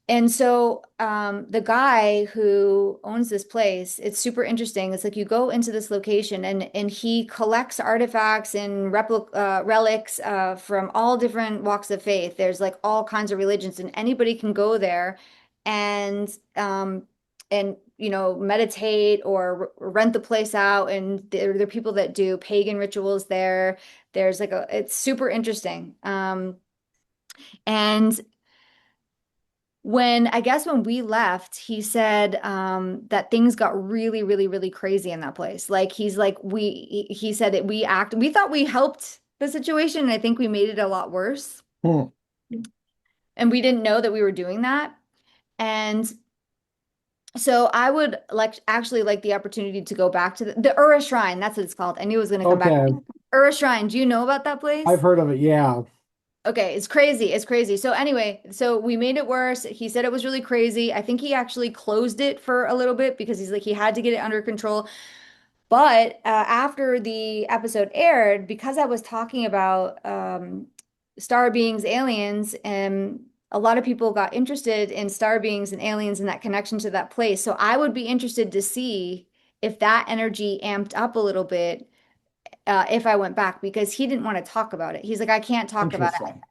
the guy who owns this place, it's super interesting. It's like you go into this location and he collects artifacts and relics from all different walks of faith. There's like all kinds of religions, and anybody can go there and meditate or rent the place out. And there are people that do pagan rituals there. It's super interesting. And when I guess when we left, he said that things got really, really, really crazy in that place. Like he's like he said that we thought we helped the situation, and I think we made it a lot worse. Hmm. And we didn't know that we were doing that. And so I would actually like the opportunity to go back to the Ura Shrine. That's what it's called. I knew it was going to come back. Okay, Ura Shrine. Do you know about that I've place? heard of it. Yeah. Okay, it's crazy. It's crazy. So anyway, so we made it worse. He said it was really crazy. I think he actually closed it for a little bit because he's like he had to get it under control. But after the episode aired, because I was talking about star beings, aliens, and a lot of people got interested in star beings and aliens and that connection to that place. So I would be interested to see if that energy amped up a little bit if I went back because he didn't want to talk about it. He's like, I can't talk about it. Interesting.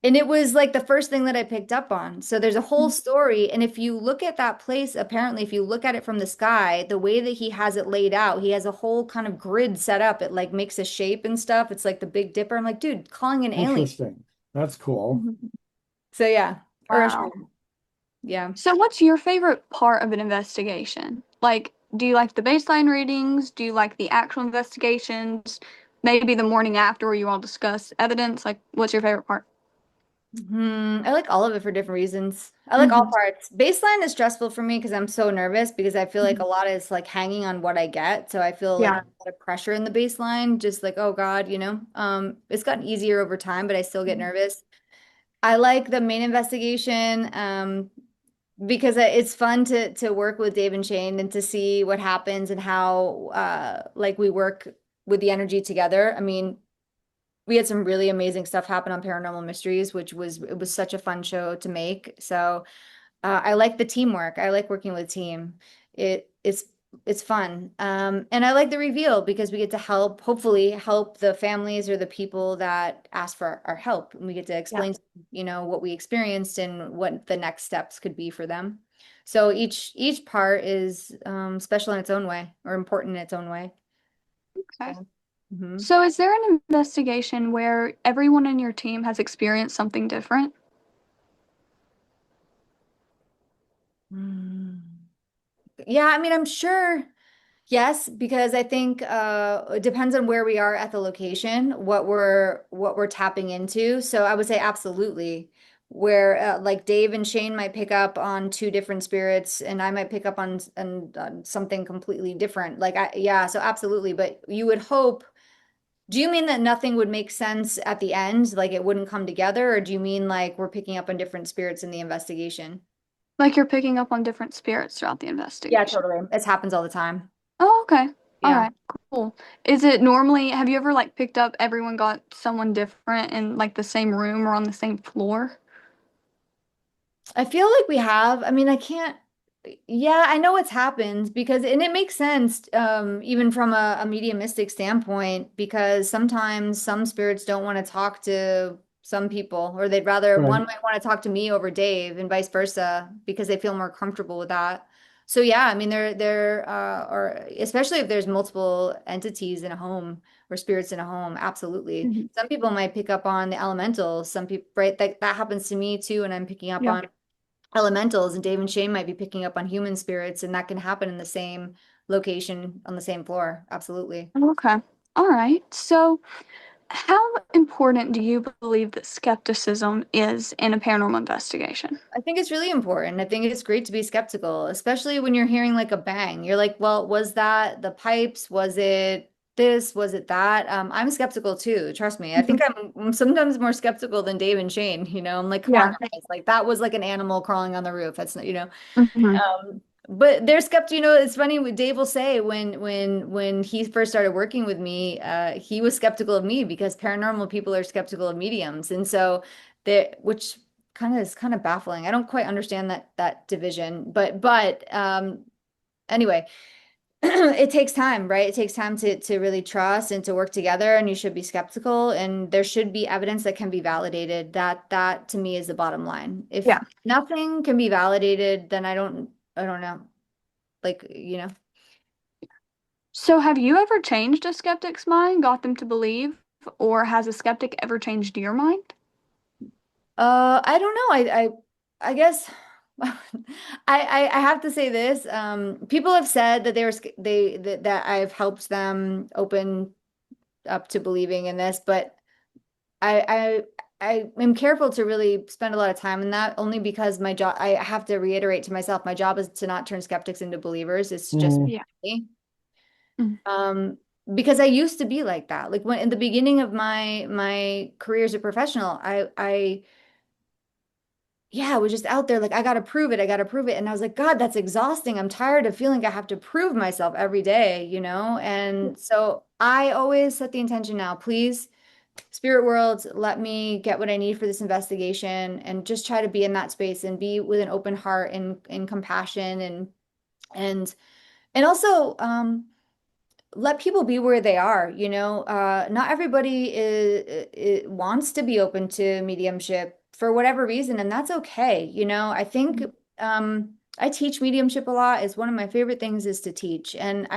And it was like the first thing that I picked up on. So there's a whole story. And if you look at that place, apparently, if you look at it from the sky, the way that he has it laid out, he has a whole kind of grid set up. It like makes a shape and stuff. It's like the Big Dipper. I'm like, dude, calling an alien. Interesting. That's cool. Mhm. So yeah, Wow. Urashima. Yeah. So, what's your favorite part of an investigation? Like, do you like the baseline readings? Do you like the actual investigations? Maybe the morning after where you all discuss evidence? Like, what's your favorite part? I like all of it for different reasons. I like all Hmm. parts. Baseline is stressful for me because I'm so nervous because I feel like a lot is like hanging on what I get. So I feel like a Yeah. lot of pressure in the baseline, just like, oh God, you know. It's gotten easier over time, but I still get nervous. I like the main investigation, because it's fun to work with Dave and Shane and to see what happens and how like we work with the energy together. I mean, we had some really amazing stuff happen on Paranormal Mysteries, which was it was such a fun show to make. So I like the teamwork. I like working with a team. It's fun. And I like the reveal because we get to hopefully help the families or the people that ask for our help. And we get to Yeah. explain, what we experienced and what the next steps could be for them. So each part is special in its own way or important in its own way. Okay. So, mhm. So, is there an investigation where everyone in your team has experienced something different? Mm. Yeah, I mean, I'm sure. Yes, because I think it depends on where we are at the location, what we're tapping into. So I would say absolutely. Where like Dave and Shane might pick up on two different spirits, and I might pick up on something completely different. Yeah, so absolutely. But you would hope. Do you mean that nothing would make sense at the end, like it wouldn't come together, or do you mean like we're picking up on different spirits in the investigation? Like you're picking up on different spirits throughout the Yeah, investigation. totally. This happens all the time. Oh, okay. All Yeah. right. Cool. Is it normally, have you ever like picked up everyone got someone different in like the same room or on the same floor? I feel like we have. I mean, I can't. Yeah, I know it's happened and it makes sense, even from a mediumistic standpoint, because sometimes some spirits don't want to talk to some people, or they'd rather one Right. might want to talk to me over Dave, and vice versa, because they feel more comfortable with that. So yeah, I mean, or especially if there's multiple entities in a home or spirits in a home, absolutely. Mhm. Some people might pick up on the elementals. Some people, right? That happens to me too, and I'm picking up Yeah. on elementals, and Dave and Shane might be picking up on human spirits, and that can happen in the same location on the same floor. Absolutely. Okay. All right. So, how important do you believe that skepticism is in a paranormal investigation? I think it's really important. I think it's great to be skeptical, especially when you're hearing like a bang. You're like, well, was that the pipes? Was it this? Was it that? I'm skeptical too. Trust me. I think Mhm. I'm sometimes more skeptical than Dave and Shane. I'm like, come on, Yeah. guys. Like that was like an animal crawling on the roof. That's not. Hmm. Um, But they're skeptical, it's funny what Dave will say when he first started working with me, he was skeptical of me because paranormal people are skeptical of mediums. And so they which kind of baffling. I don't quite understand that division. But anyway, it takes time, right? It takes time to really trust and to work together, and you should be skeptical, and there should be evidence that can be validated. That to me is the bottom line. If Yeah. nothing can be validated, then I don't know. Like, So have you ever changed a skeptic's mind, got them to believe, or has a skeptic ever changed your mind? I don't know. I guess I have to say this. People have said that that I've helped them open up to believing in this, but I I am careful to really spend a lot of time in that only because my job, I have to reiterate to myself, my job is to not turn skeptics into believers. It's just Mm, Yeah. me. Mhm. Because I used to be like that. Like when in the beginning of my career as a professional, I yeah, I was just out there like I gotta prove it, I gotta prove it. And I was like, God, that's exhausting. I'm tired of feeling I have to prove myself every day, you know? And so I always set the intention now, please, spirit world, let me get what I need for this investigation and just try to be in that space and be with an open heart and compassion and and also let people be where they are, not everybody wants to be open to mediumship for whatever reason, and that's okay. I think I teach mediumship a lot. Is one of my favorite things is to teach, and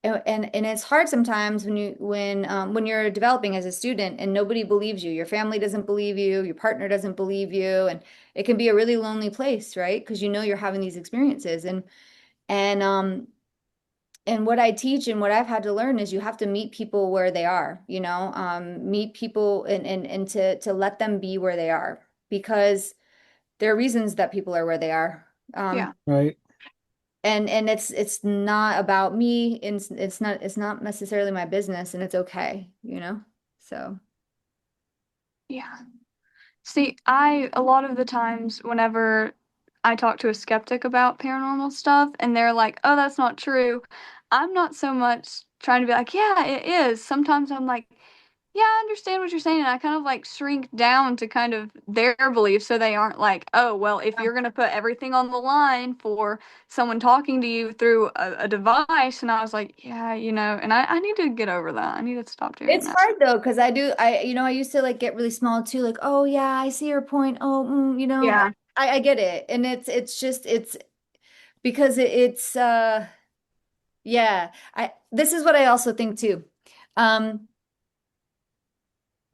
it's hard sometimes when you're developing as a student and nobody believes you, your family doesn't believe you, your partner doesn't believe you, and it can be a really lonely place, right? Because you're having these experiences and and what I teach and what I've had to learn is you have to meet people where they are, meet people and to let them be where they are because there are reasons that people are where they are. Yeah. right. And it's not about me, and it's not necessarily my business, and it's okay. So Yeah. See, a lot of the times, whenever I talk to a skeptic about paranormal stuff and they're like, oh, that's not true, I'm not so much trying to be like, yeah, it is. Sometimes I'm like, yeah, I understand what you're saying. And I kind of like shrink down to kind of their beliefs so they aren't like, oh, well, if you're going to put everything on the line for someone talking to you through a device. And I was like, yeah, and I need to get over that. I need to stop doing it's that. hard though, because I used to like get really small too, like, oh yeah, I see your point. Oh, Yeah. I get it. And it's just it's because it's yeah, I this is what I also think too. Um,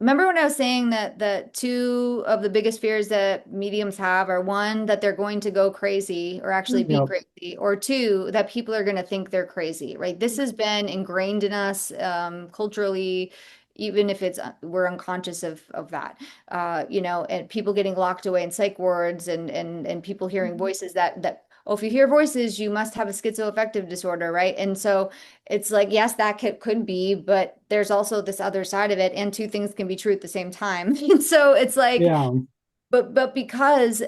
Remember when I was saying that two of the biggest fears that mediums have are one, that they're going to go crazy or actually be Yep. crazy, or two, that people are going to think they're crazy, right? This has been ingrained in us culturally, even if we're unconscious of that. And people getting locked away in psych wards and people hearing Mhm. voices that oh, if you hear voices, you must have a schizoaffective disorder, right? And so it's like, yes, that could be, but there's also this other side of it, and two things can be true at the same time. And so it's like, Yeah. but because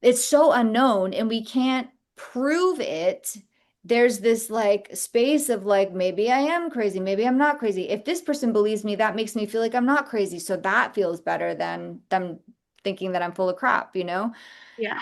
it's so unknown and we can't prove it, there's this like space of like, maybe I am crazy, maybe I'm not crazy. If this person believes me, that makes me feel like I'm not crazy. So that feels better than them thinking that I'm full of crap. Yeah.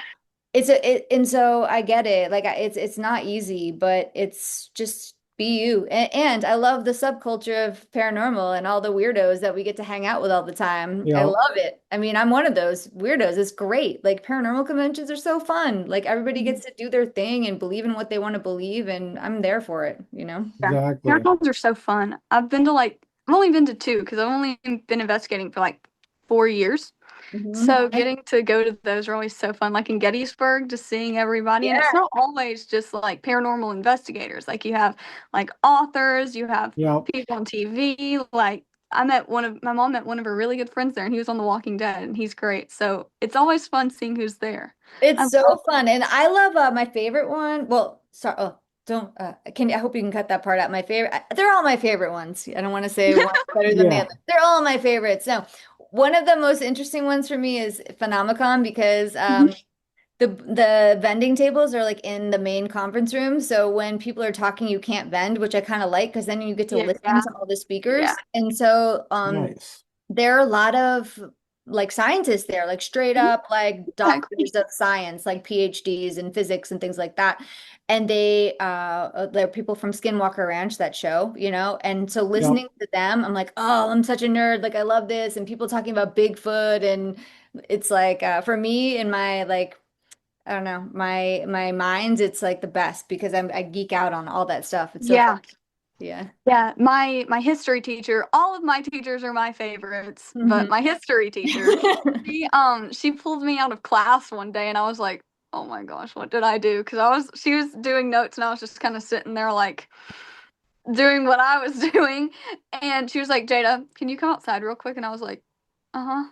And so I get it. Like it's not easy, but it's just be you. And I love the subculture of paranormal and all the weirdos that we get to hang out with all the time. I Yep. love it. I mean, I'm one of those weirdos. It's great. Like paranormal conventions are so fun. Like everybody Mhm. gets to do their thing and believe in what they want to believe, and I'm there for it. Yeah. Exactly. Paranormals are so fun. I've only been to two because I've only been investigating for like 4 years. Mhm. So getting to go to those are always so fun. Like in Gettysburg, just seeing everybody, and it's Yeah. not always just like paranormal investigators. Like you have like authors, you have Yep. people on TV. Like my mom met one of her really good friends there, and he was on The Walking Dead, and he's great. So it's always fun seeing who's there. I It's so love. fun. And I love my favorite one. Well, sorry. Oh, don't I hope you can cut that part out. My favorite. They're all my favorite ones. I don't want to say one better than the Yeah. other. They're all my favorites. So, one of the most interesting ones for me is Phenomicon because The vending tables are like in the main conference room. So when people are talking, you can't vend, which I kind of like because then you get to listen Yeah, to all the yeah, speakers. And so Nice. there are a lot of like scientists there, like straight Mhm. up like Yeah, cool. doctors of science, like PhDs in physics and things like that. And there are people from Skinwalker Ranch, that show, and so Yep. listening to them, I'm like, oh, I'm such a nerd. Like I love this. And people talking about Bigfoot, and it's like for me in my like I don't know, my mind, it's like the best because I geek out on all that stuff. It's so fun. Yeah. Yeah. Yeah, my history teacher, all of my teachers are my favorites, but Mhm. my history teacher, she pulled me out of class one day and I was like, "Oh my gosh, what did I do?" Because she was doing notes and I was just kind of sitting there like doing what I was doing, and she was like, "Jada, can you come outside real quick?" And I was like, "Uh-huh."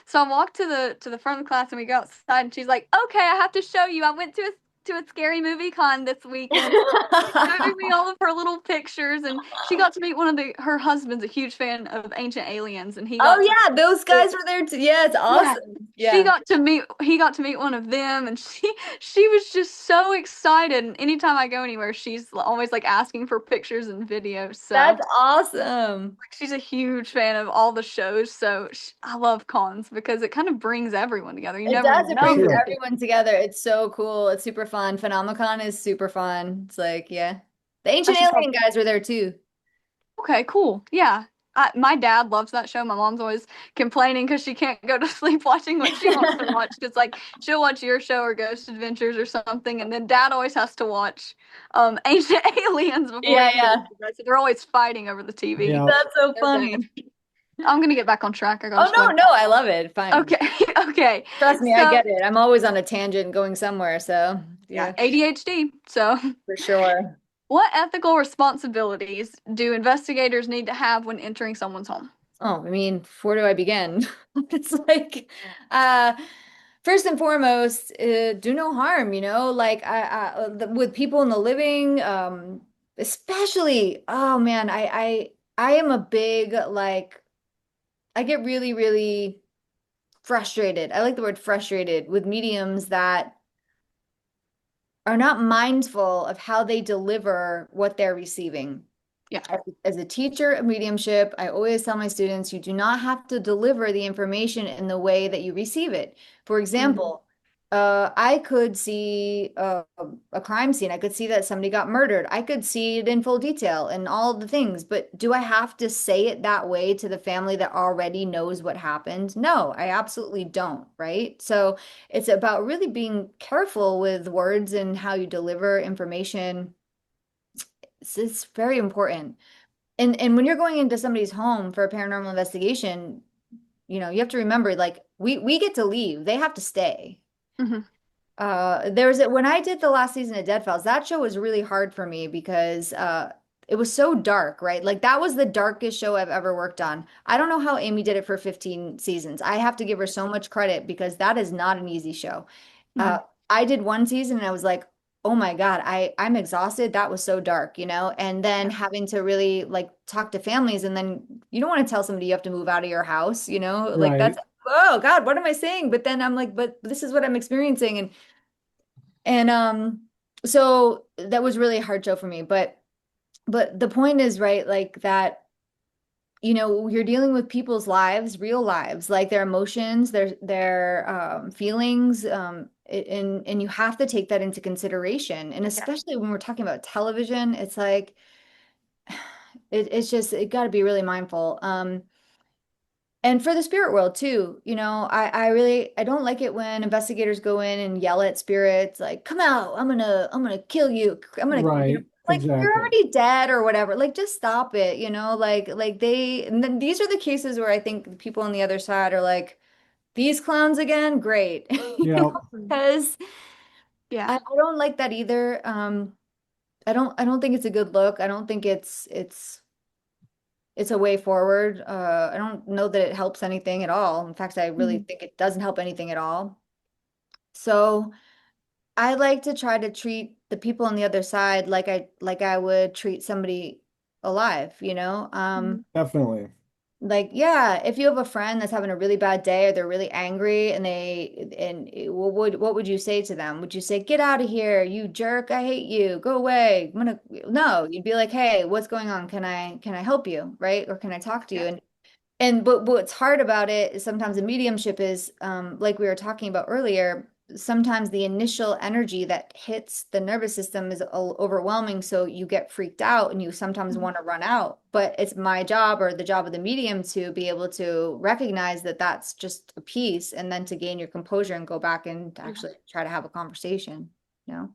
So I walked to the front of the class and we go outside and she's like, "Okay, I have to show you. I went to a scary movie con this weekend." Showing me all of her little pictures, and she got to meet her husband's a huge fan of Ancient Aliens, and he Oh got to yeah, those meet, guys were there too. Yeah, it's yeah, awesome. Yeah. he got to meet one of them, and she was just so excited. And anytime I go anywhere, she's always like asking for pictures and videos. So That's awesome. like, she's a huge fan of all the shows. So I love cons because it kind of brings everyone together. You It never does. It know brings who Sure. you're gonna. everyone together. It's so cool. It's super fun. Phenomicon is super fun. It's like, yeah. The I Ancient should Alien probably. guys were there too. Okay, cool. Yeah. My dad loves that show. My mom's always complaining because she can't go to sleep watching what she wants to watch. It's like she'll watch your show or Ghost Adventures or something, and then dad always has to watch Ancient Aliens before Yeah, he goes yeah. to bed. So they're always fighting over the TV. Yep. That's so They're bad. funny. I'm gonna get back on track. I gotta Oh no, sweat. no, I love it. Fine. Okay, okay. Trust me, I So get it. I'm always on a tangent going somewhere, so yeah, yeah, ADHD. So for sure. what ethical responsibilities do investigators need to have when entering someone's home? Oh, I mean, where do I begin? It's like, uh, first and foremost, do no harm, like with people in the living, especially, oh man, I am a big, like, I get really, really frustrated. I like the word frustrated with mediums that are not mindful of how they deliver what they're receiving. Yeah. As a teacher of mediumship, I always tell my students, you do not have to deliver the information in the way that you receive it. For Mhm. example, I could see a crime scene. I could see that somebody got murdered. I could see it in full detail and all the things, but do I have to say it that way to the family that already knows what happened? No, I absolutely don't, right? So it's about really being careful with words and how you deliver information. It's very important. And when you're going into somebody's home for a paranormal investigation, you have to remember like we get to leave. They have to stay. Mhm. When I did the last season of Dead Files, that show was really hard for me because it was so dark, right? Like that was the darkest show I've ever worked on. I don't know how Amy did it for 15 seasons. I have to give her so much credit because that is not an easy show. Uh, Mhm. I did one season and I was like, oh my God, I'm exhausted. That was so dark, and then Yeah. having to really like talk to families, and then you don't want to tell somebody you have to move out of your house, like that's, Right. oh God, what am I saying? But then I'm like, but this is what I'm experiencing. And so that was really a hard show for me. But the point is, right, like that, you're dealing with people's lives, real lives, like their emotions, their feelings, and you have to take that into consideration. And Yeah. especially when we're talking about television, it's like it's just it got to be really mindful. And for the spirit world too, I don't like it when investigators go in and yell at spirits like, "Come out, I'm gonna kill you. I'm gonna," Right. like you're Exactly. already dead or whatever. Like just stop it, like and then these are the cases where I think the people on the other side are like, "These clowns again, great," Yep. Mhm. because Yeah. I don't like that either. I don't think it's a good look. I don't think it's a way forward. I don't know that it helps anything at all. In fact, I really Mhm. think it doesn't help anything at all. So I like to try to treat the people on the other side like I would treat somebody alive. Mhm. Definitely. Like, yeah, if you have a friend that's having a really bad day or they're really angry and what would you say to them? Would you say, "Get out of here, you jerk. I hate you. Go away." I'm gonna No, you'd be like, "Hey, what's going on? Can I help you?" Right? Or can I talk to you? Yeah. And but what's hard about it is sometimes the mediumship is like we were talking about earlier, sometimes the initial energy that hits the nervous system is overwhelming, so you get freaked out and you sometimes Mhm. want to run out. But it's my job or the job of the medium to be able to recognize that that's just a piece and then to gain your composure and go back and Yeah. actually try to have a conversation, you know?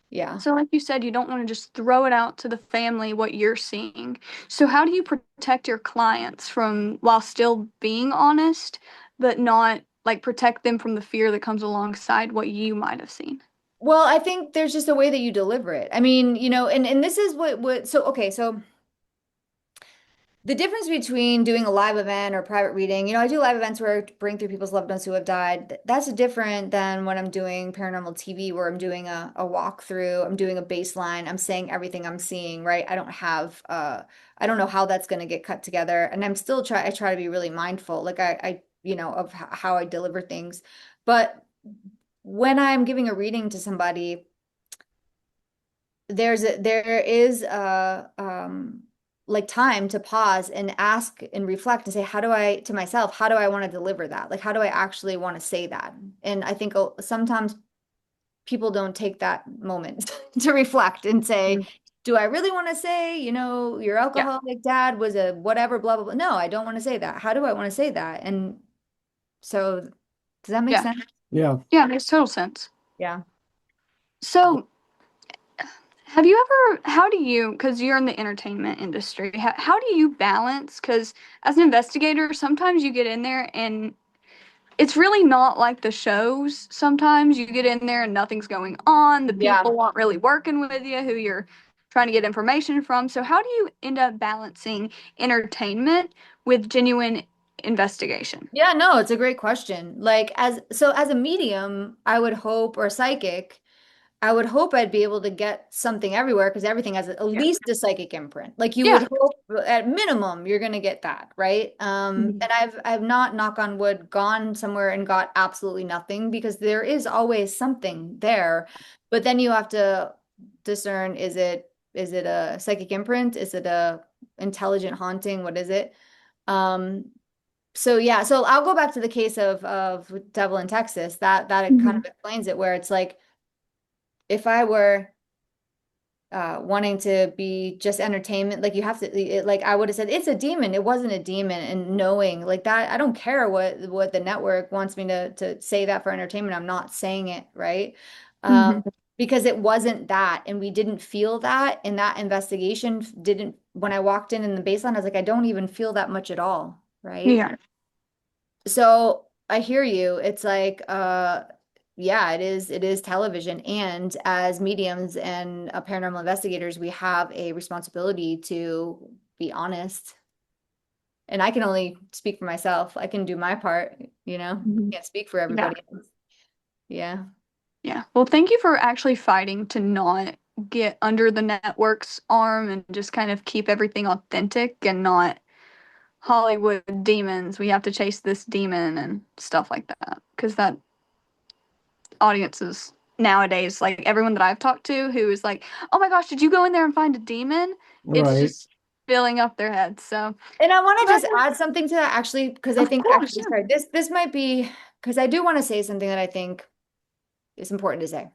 Yeah. So, like you said, you don't want to just throw it out to the family what you're seeing. So, how do you protect your clients from, while still being honest, but not like protect them from the fear that comes alongside what you might have seen? Well, I think there's just a way that you deliver it. I mean, and this is so okay, so the difference between doing a live event or private reading, I do live events where I bring through people's loved ones who have died. That's different than when I'm doing paranormal TV, where I'm doing a walkthrough, I'm doing a baseline, I'm saying everything I'm seeing, right? I don't know how that's going to get cut together. And I try to be really mindful, like of how I deliver things. But when I'm giving a reading to somebody, there is like time to pause and ask and reflect and say, to myself, how do I want to deliver that? Like, how do I actually want to say that? And I think sometimes people don't take that moment to reflect and say, Mhm. do I really want to say, your Yeah. alcoholic dad was a whatever, blah, blah, blah. No, I don't want to say that. How do I want to say that? And so, does that make Yeah. sense? Yeah. Yeah, it makes total sense. Yeah. So, have you ever, how do you, because you're in the entertainment industry, how do you balance? Because as an investigator, sometimes you get in there and it's really not like the shows. Sometimes you get in there and nothing's going on. The Yeah. people aren't really working with you who you're trying to get information from. So, how do you end up balancing entertainment with genuine investigation? Yeah, no, it's a great question. Like as a medium, I would hope, or psychic, I would hope I'd be able to get something everywhere because everything has at Yeah. least a psychic imprint. Like you Yeah. would hope at minimum you're gonna get that, right? Mhm. And I've not, knock on wood, gone somewhere and got absolutely nothing because there is always something there. But then you have to discern, is it a psychic imprint? Is it a intelligent haunting? What is it? Um, so yeah, so I'll go back to the case of Devil in Texas. That it kind Mhm. of explains it, where it's like if I were wanting to be just entertainment, like you have to like I would have said it's a demon. It wasn't a demon, and knowing like that, I don't care what the network wants me to say that for entertainment. I'm not saying it, right? Mhm. Because it wasn't that, and we didn't feel that in that investigation. Didn't When I walked in the baseline, I was like, I don't even feel that much at all, right? Yeah. So I hear you. It's like, yeah, it is television. And as mediums and paranormal investigators, we have a responsibility to be honest. And I can only speak for myself. I can do my part, Mhm. can't speak for Yeah. everybody else. Yeah. Yeah. Well, thank you for actually fighting to not get under the network's arm and just kind of keep everything authentic and not Hollywood demons. We have to chase this demon and stuff like that. Because that audiences nowadays, like everyone that I've talked to who is like, oh my gosh, did you go in there and find a demon? It's Right. just filling up their heads. So, And I want to just congratulations. add something to that actually, because I Of think course. actually, sorry, this might be because I do want to say something that I think is important to say.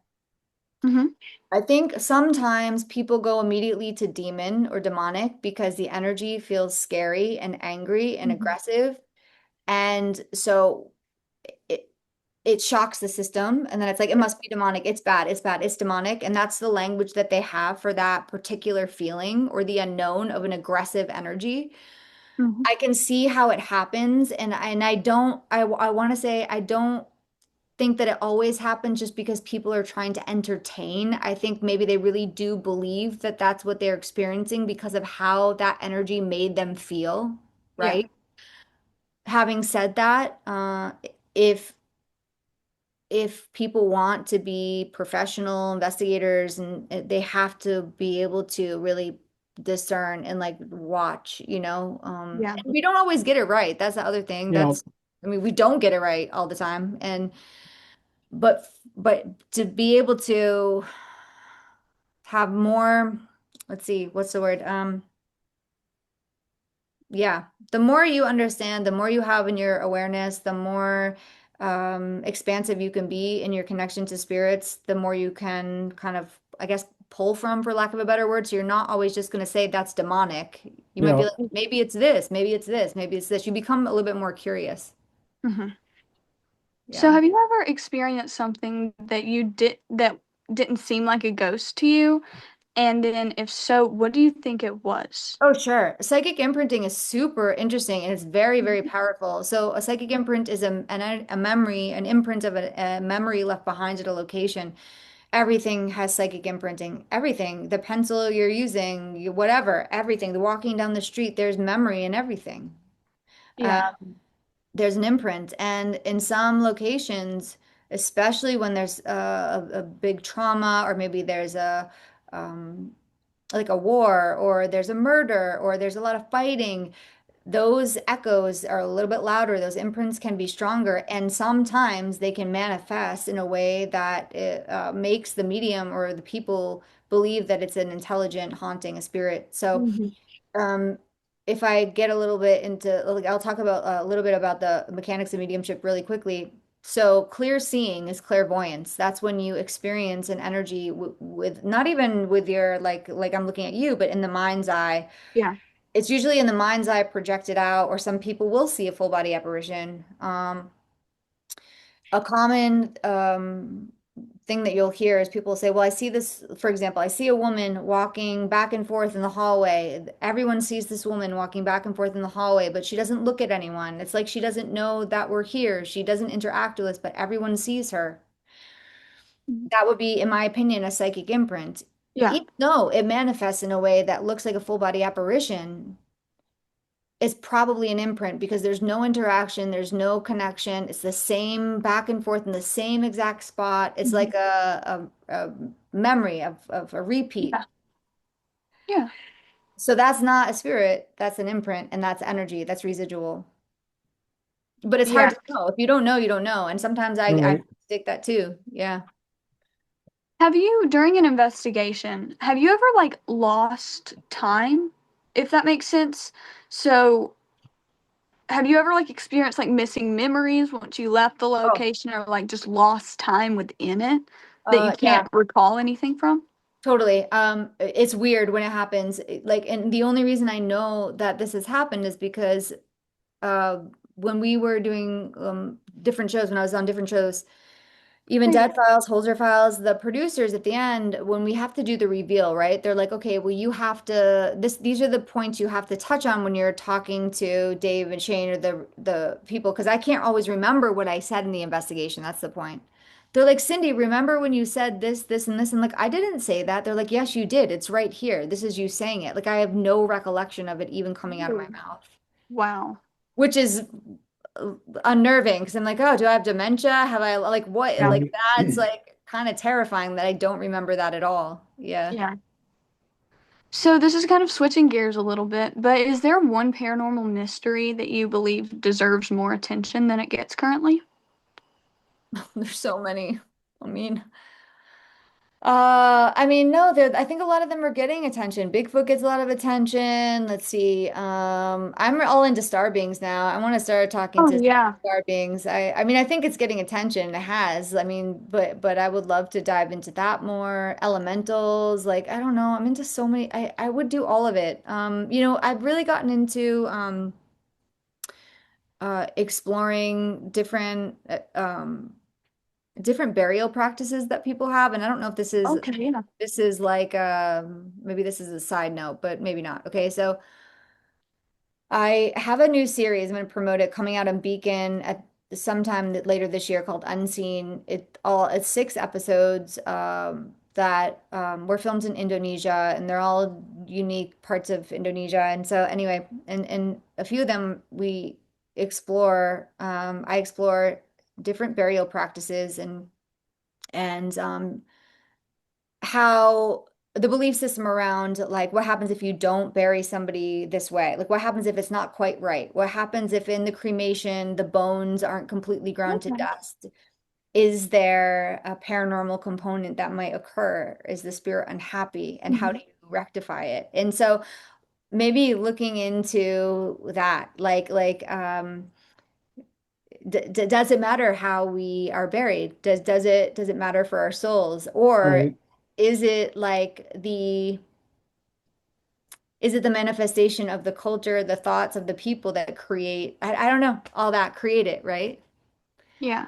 Yeah. Hmm. I think sometimes people go immediately to demon or demonic because the energy feels scary and angry and Hmm. aggressive. And so it it shocks the system. And then it's like, it Yeah. must be demonic. It's bad. It's bad. It's demonic. And that's the language that they have for that particular feeling or the unknown of an aggressive energy. Hmm. I can see how it happens. And I want to say, I don't think that it always happens just because people are trying to entertain. I think maybe they really do believe that that's what they're experiencing because of how that energy made them feel, Yeah. right? Having said that, if if people want to be professional investigators and they have to be able to really discern and like watch, Yeah. and we don't always get it right. That's the other thing. You know, I mean, we don't get it right all the time. But to be able to have more, let's see, what's the word? Yeah, the more you understand, the more you have in your awareness, the more expansive you can be in your connection to spirits, the more you can kind of, I guess, pull from, for lack of a better word. So you're not always just going to say that's demonic. You you might be know, like, maybe it's this, maybe it's this, maybe it's this. You become a little bit more curious. Hmm. So Yeah. have you ever experienced something that didn't seem like a ghost to you? And then if so, what do you think it was? Oh, sure. Psychic imprinting is super interesting and it's very, very powerful. So, a psychic imprint is a memory, an imprint of a memory left behind at a location. Everything has psychic imprinting. Everything. The pencil you're using, whatever, everything. The walking down the street, there's memory in everything. Uh, Yeah. there's an imprint. And in some locations, especially when there's a big trauma or maybe there's um, like a war or there's a murder or there's a lot of fighting, those echoes are a little bit louder. Those imprints can be stronger, and sometimes they can manifest in a way that it makes the medium or the people believe that it's an intelligent haunting, a spirit. So, Hmm. um, if I get a little bit into, like, I'll talk about a little bit about the mechanics of mediumship really quickly. So, clear seeing is clairvoyance. That's when you experience an energy with not even with your like I'm looking at you, but in the mind's eye. Yeah. It's usually in the mind's eye projected out, or some people will see a full body apparition. A common thing that you'll hear is people say, well, I see this, for example, I see a woman walking back and forth in the hallway. Everyone sees this woman walking back and forth in the hallway, but she doesn't look at anyone. It's like she doesn't know that we're here. She doesn't interact with us, but everyone sees her. Mhm. That would be, in my opinion, a psychic imprint. Yeah. Even though it manifests in a way that looks like a full body apparition, is probably an imprint because there's no interaction, there's no connection. It's the same back and forth in the same exact spot. It's Mhm. like a memory of a repeat. Yeah. Yeah. So that's not a spirit, that's an imprint, and that's energy, that's residual. But it's hard Yeah. to know. If you don't know, you don't know. And sometimes I right. think that too. Yeah. Have you, during an investigation, have you ever like lost time, if that makes sense? So, have you ever like experienced like missing memories once you left the Oh, location or like just lost time within it that you yeah. can't recall anything from? Totally. It's weird when it happens. Like, and the only reason I know that this has happened is because uh, when we were doing different shows, when I was on different shows, even Yeah. Dead Files, Holzer Files, the producers at the end, when we have to do the reveal, right? They're like, okay, well, you have to these are the points you have to touch on when you're talking to Dave and Shane or the people, because I can't always remember what I said in the investigation. That's the point. They're like, Cindy, remember when you said this, this, and this? And like, I didn't say that. They're like, yes, you did. It's right here. This is you saying it. Like, I have no recollection of it even coming out of my Ooh. mouth, Wow. which is unnerving because I'm like, oh, do I have dementia? Have I like what? Yeah. Like Right. that's like kind of terrifying that I don't remember that at all. Yeah. Yeah. So this is kind of switching gears a little bit, but is there one paranormal mystery that you believe deserves more attention than it gets currently? There's so many. I mean, no, I think a lot of them are getting attention. Bigfoot gets a lot of attention. Let's see. I'm all into star beings now. I want to start talking Oh to yeah. star beings. I mean, I think it's getting attention. It has. I mean, but I would love to dive into that more. Elementals, like I don't know. I'm into so many. I would do all of it. I've really gotten into exploring different burial practices that people have, and I don't know if Okay, yeah. this is like maybe this is a side note, but maybe not. Okay, so I have a new series. I'm going to promote it coming out on Beacon at sometime later this year called Unseen. It's 6 episodes that were filmed in Indonesia, and they're all unique parts of Indonesia. And so anyway, and a few of them we explore. I explore different burial practices and how the belief system around like what happens if you don't bury somebody this way? Like what happens if it's not quite right? What happens if in the cremation the bones aren't completely ground to Okay. dust? Is there a paranormal component that might occur? Is the spirit unhappy? And how Mhm. do you rectify it? And so maybe looking into that, d does it matter how we are buried? Does it matter for our souls? Or Right. is it like the manifestation of the culture, the thoughts of the people that create, I don't know, all that create it, right? Yeah.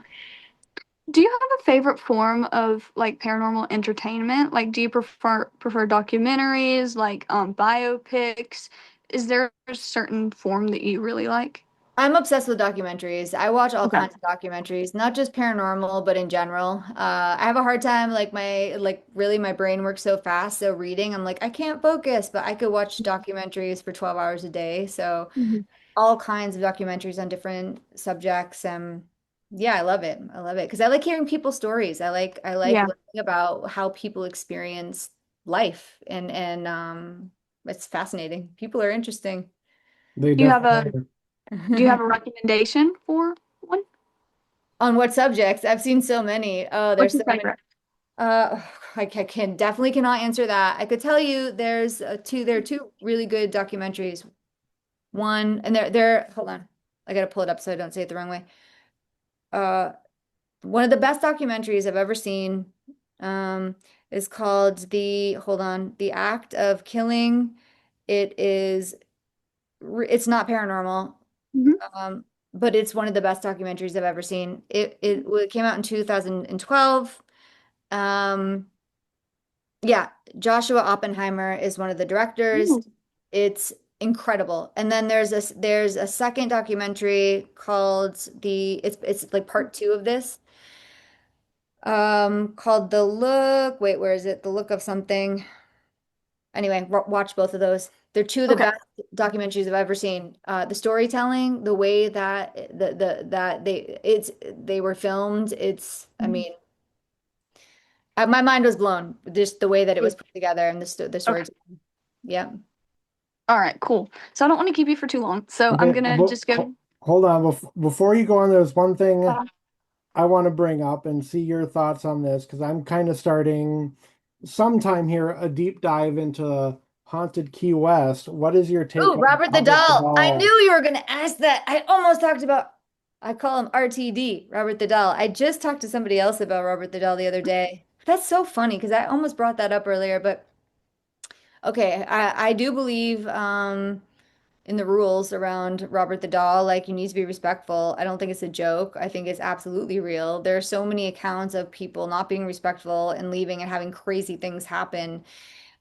Do you have a favorite form of like paranormal entertainment? Like, do you prefer documentaries, like biopics? Is there a certain form that you really like? I'm obsessed with documentaries. I watch all Okay. kinds of documentaries, not just paranormal, but in general. I have a hard time, really my brain works so fast. So reading, I'm like, I can't focus, but I could watch documentaries for 12 hours a day. So Mhm. all kinds of documentaries on different subjects. Yeah, I love it. I love it because I like hearing people's stories. I like Yeah. learning about how people experience life, and it's fascinating. People are interesting. They Do you have a definitely are. do you have a recommendation for one? On what subjects? I've seen so many. Oh, What's there's your so many. favorite? Uh, I can definitely cannot answer that. I could tell you there are two really good documentaries. One, and they're hold on. I gotta pull it up so I don't say it the wrong way. Uh, One of the best documentaries I've ever seen, um, is called hold on, The Act of Killing. It is, it's not paranormal, Hmm. um, but it's one of the best documentaries I've ever seen. It came out in 2012. Um, yeah, Joshua Oppenheimer is one of the directors. Ooh, It's incredible. And then there's a second documentary called it's like part two of this. Called The Look. Wait, where is it? The Look of something. Anyway, watch both of those. They're two of the okay. best documentaries I've ever seen. The storytelling, the way that that they were filmed, I Mhm. mean, my mind was blown just the way that it Yeah. was put together and the Okay. storytelling. Yeah. All right, cool. So I don't want to keep you for too long. So I'm Okay, gonna but just go. hold on. Before you go on, there's one thing Uh, I want to bring up and see your thoughts on this because I'm kind of starting sometime here a deep dive into haunted Key West. What is your take Ooh, on Robert the Robert the Doll. I knew Doll? you were going to ask that. I call him RTD, Robert the Doll. I just talked to somebody else about Robert the Doll the other day. That's so funny because I almost brought that up earlier, but okay, I do believe in the rules around Robert the Doll. Like you need to be respectful. I don't think it's a joke. I think it's absolutely real. There are so many accounts of people not being respectful and leaving and having crazy things happen.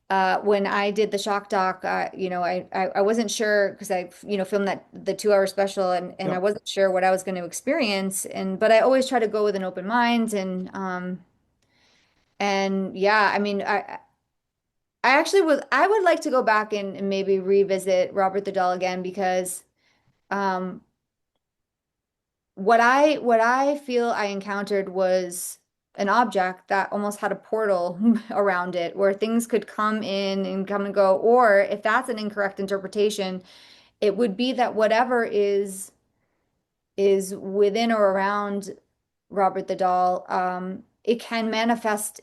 When I did the shock doc, I wasn't sure because I, filmed the 2 hour special and I Yep. wasn't sure what I was going to experience. But I always try to go with an open mind and yeah, I mean, I would like to go back and maybe revisit Robert the Doll again because, um, what I feel I encountered was an object that almost had a portal around it where things could come in and come and go. Or if that's an incorrect interpretation, it would be that whatever is within or around Robert the Doll, it can manifest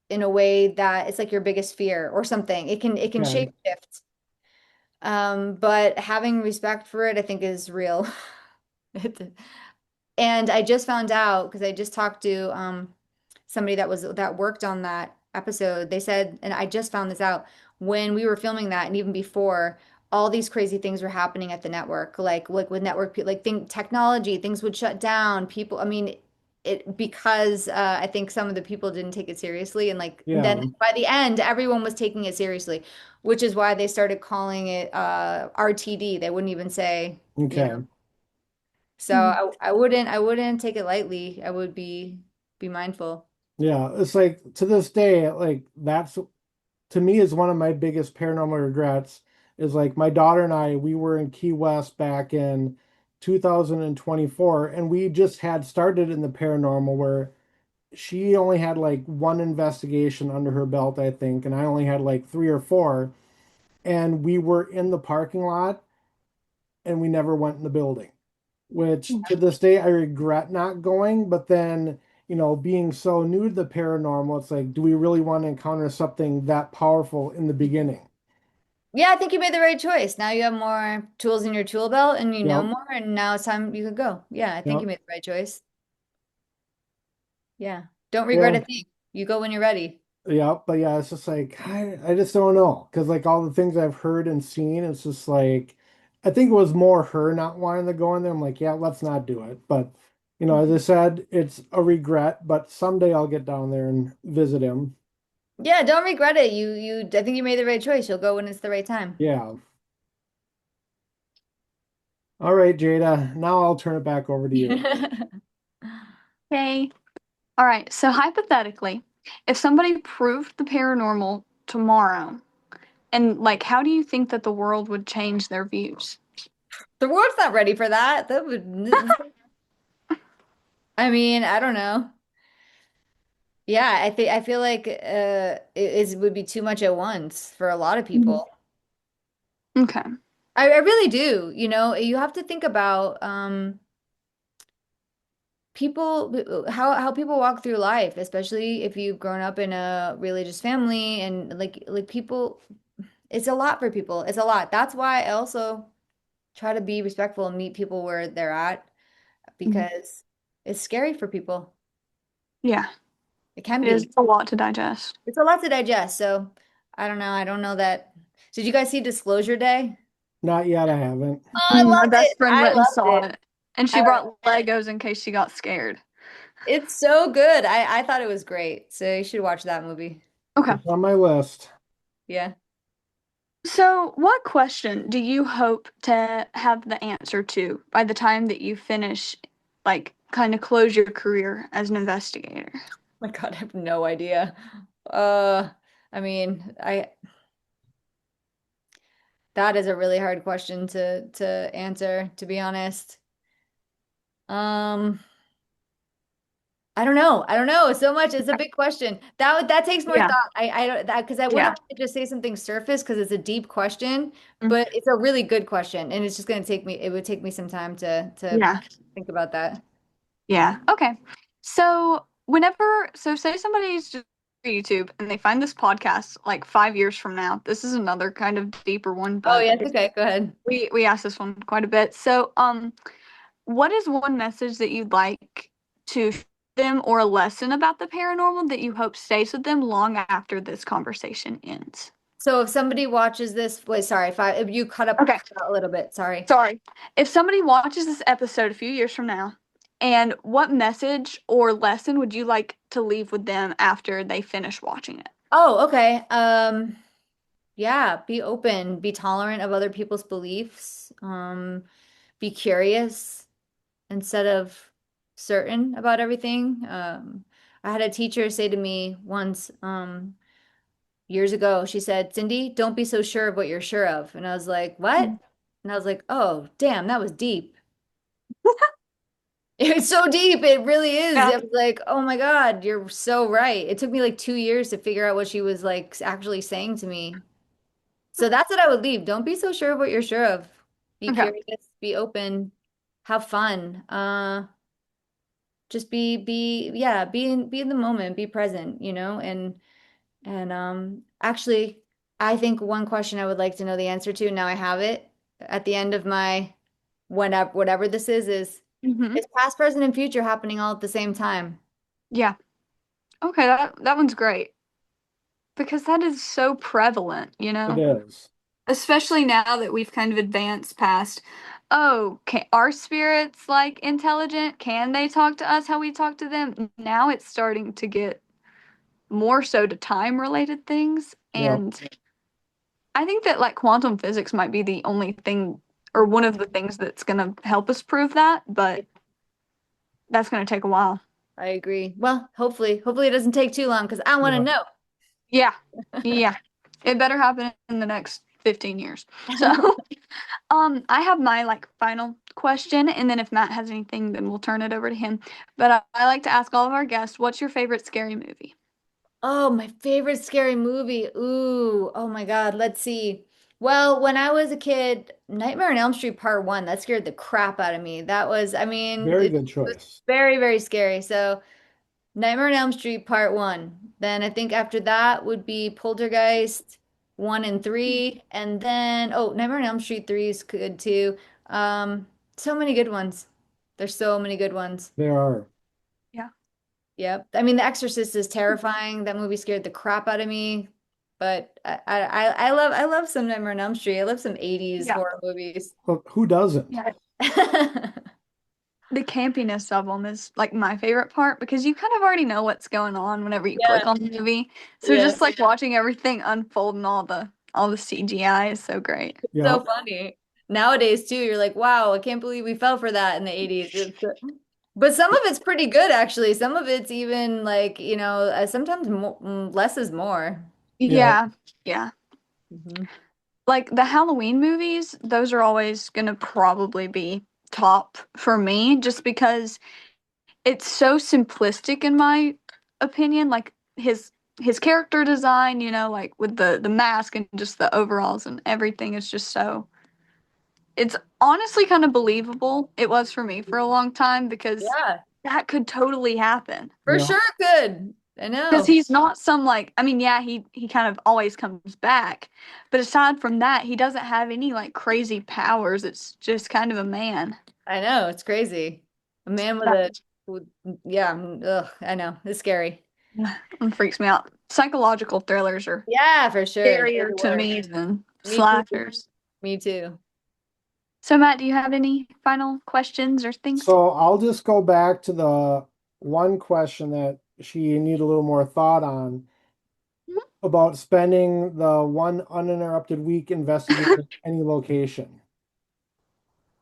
in a way that it's like your biggest fear or something. It can Okay. shape shift. But having respect for it, I think is real. It- And I just found out because I just talked to somebody that worked on that episode. They said, and I just found this out when we were filming that, and even before, all these crazy things were happening at the network. Like with network, like think technology, things would shut down. People, I mean, it because I think some of the people didn't take it seriously, and like then Yeah. by the end, everyone was taking it seriously, which is why they started calling it RTD. They wouldn't even say, you know. Okay. So mhm. I wouldn't take it lightly. I would be mindful. Yeah. It's like to this day, like that's to me is one of my biggest paranormal regrets is like my daughter and I, we were in Key West back in 2024, and we just had started in the paranormal where she only had like one investigation under her belt, I think, and I only had like three or four. And we were in the parking lot and we never went in the building, which to this day I regret not going. But then, being so new to the paranormal, it's like, do we really want to encounter something that powerful in the beginning? Yeah, I think you made the right choice. Now you have more tools in your tool belt and you know Yep, more, and now it's time you could go. Yeah, I think you yep, made the right choice. Yeah. Don't regret yeah, a thing. You go when you're ready. yep. But yeah, it's just like, I just don't know. Because like all the things I've heard and seen, it's just like, I think it was more her not wanting to go in there. I'm like, yeah, let's not do it. But, as I said, it's a regret, but someday I'll get down there and visit him. Yeah, don't regret it. I think you made the right choice. You'll go when it's the right time. Yeah. All right, Jada. Now I'll turn it back over to you. Okay. All right. So hypothetically, if somebody proved the paranormal tomorrow, and like, how do you think that the world would change their views? The world's not ready for that. That would, I mean, I don't know. Yeah, I feel like it would be too much at once for a lot of Mhm. people. Okay. I really do. You have to think about people how people walk through life, especially if you've grown up in a religious family and like people, it's a lot for people. It's a lot. That's why I also try to be respectful and meet people where they're at Mhm. because it's scary for people. Yeah, It can it is be. a lot to digest. It's a lot to digest. So I don't know. I don't know that. Did you guys see Disclosure Day? Not yet, I haven't. Oh, I My loved best it. friend I went and loved saw it. it, and she I, brought Legos in case she got scared. it's so good. I thought it was great. So you should watch that movie. Okay. It's on my list. Yeah. So, what question do you hope to have the answer to by the time that you finish, like, kind of close your career as an investigator? My God, I have no idea. Uh, I mean, I that is a really hard question to answer, to be honest. Um, I don't know. I don't know so much. It's a big question. That takes more Yeah, thought. I don't that because I wouldn't yeah. want to just say something surface because it's a deep question, Mhm. but it's a really good question, and it's just gonna take me. It would take me some time to Yeah, think about that. yeah. Okay. So say somebody's just on YouTube and they find this podcast like 5 years from now. This is another kind of deeper one, Oh but yes, okay, go ahead. we asked this one quite a bit. So, what is one message that you'd like to show them or a lesson about the paranormal that you hope stays with them long after this conversation ends? So if somebody watches this, wait, sorry, if you Okay, cut out a little bit, sorry. sorry. If somebody watches this episode a few years from now, and what message or lesson would you like to leave with them after they finish watching it? Oh, okay. Yeah, be open, be tolerant of other people's beliefs. Be curious instead of certain about everything. I had a teacher say to me once, years ago, she said, Cindy, don't be so sure of what you're sure of. And I was like, what? And I was like, oh, damn, that was deep. It's so deep. It really is. Yeah. I was like, oh my God, you're so right. It took me like 2 years to figure out what she was like actually saying to me. So that's what I would leave. Don't be so sure of what you're sure of. Be Okay. curious, be open, have fun. Just yeah, be in the moment, be present, and actually I think one question I would like to know the answer to, now I have it at the end of my whatever this Hmm. is past, present, and future happening all at the same time? Yeah. Okay, that one's great because that is so prevalent, you It know? is. Especially now that we've kind of advanced past, oh, are spirits like intelligent? Can they talk to us how we talk to them? Now it's starting to get more so to time related things. Yep. And I think that like quantum physics might be the only thing or one of the things that's going to help us prove that, but that's going to take a while. I agree. Well, hopefully it doesn't take too long because I want to Yeah. know. Yeah. Yeah. It better happen in the next 15 years. So, I have my like final question, and then if Matt has anything, then we'll turn it over to him. But I like to ask all of our guests, what's your favorite scary movie? Oh, my favorite scary movie. Ooh, oh my God. Let's see. Well, when I was a kid, Nightmare on Elm Street Part 1, that scared the crap out of me. That was, I mean, Very it good was choice. very, very scary. So, Nightmare on Elm Street Part 1. Then I think after that would be Poltergeist 1 and 3. And then, oh, Nightmare on Elm Street 3 is good too. Um, so many good ones. There's so many good ones. They are. Yeah. Yep. I mean, The Exorcist is terrifying. That movie scared the crap out of me. But I love some Nightmare on Elm Street. I love some 80s Yeah. horror movies. Look, who doesn't? Yeah. The campiness of them is like my favorite part because you kind of already know what's going on whenever you Yeah, click on the movie. So yeah. just like watching everything unfold and all the CGI is so great. Yeah, So funny. Nowadays too, you're like, wow, I can't believe we fell for that in the 80s. But some of it's pretty good actually. Some of it's even like, sometimes mo less is more. yeah, Yeah. Yeah. Mhm. Like the Halloween movies, those are always gonna probably be top for me just because it's so simplistic in my opinion. Like his character design, like with the mask and just the overalls and everything is just so it's honestly kind of believable. It was for me for a long time because Yeah, that could totally happen. for yeah, sure good. I Because know. he's not some like I mean, yeah, he kind of always comes back, but aside from that, he doesn't have any like crazy powers. It's just kind of a man. I know. It's crazy. A man with That a, with, yeah, ugh, I know. It's scary. one freaks me out. Psychological thrillers are Yeah, for sure. They're scarier the to worst. me than Me too. slashers. Me too. So, Matt, do you have any final questions or things? so I'll just go back to the one question that she needed a little more thought on about spending the one uninterrupted week investigating any location.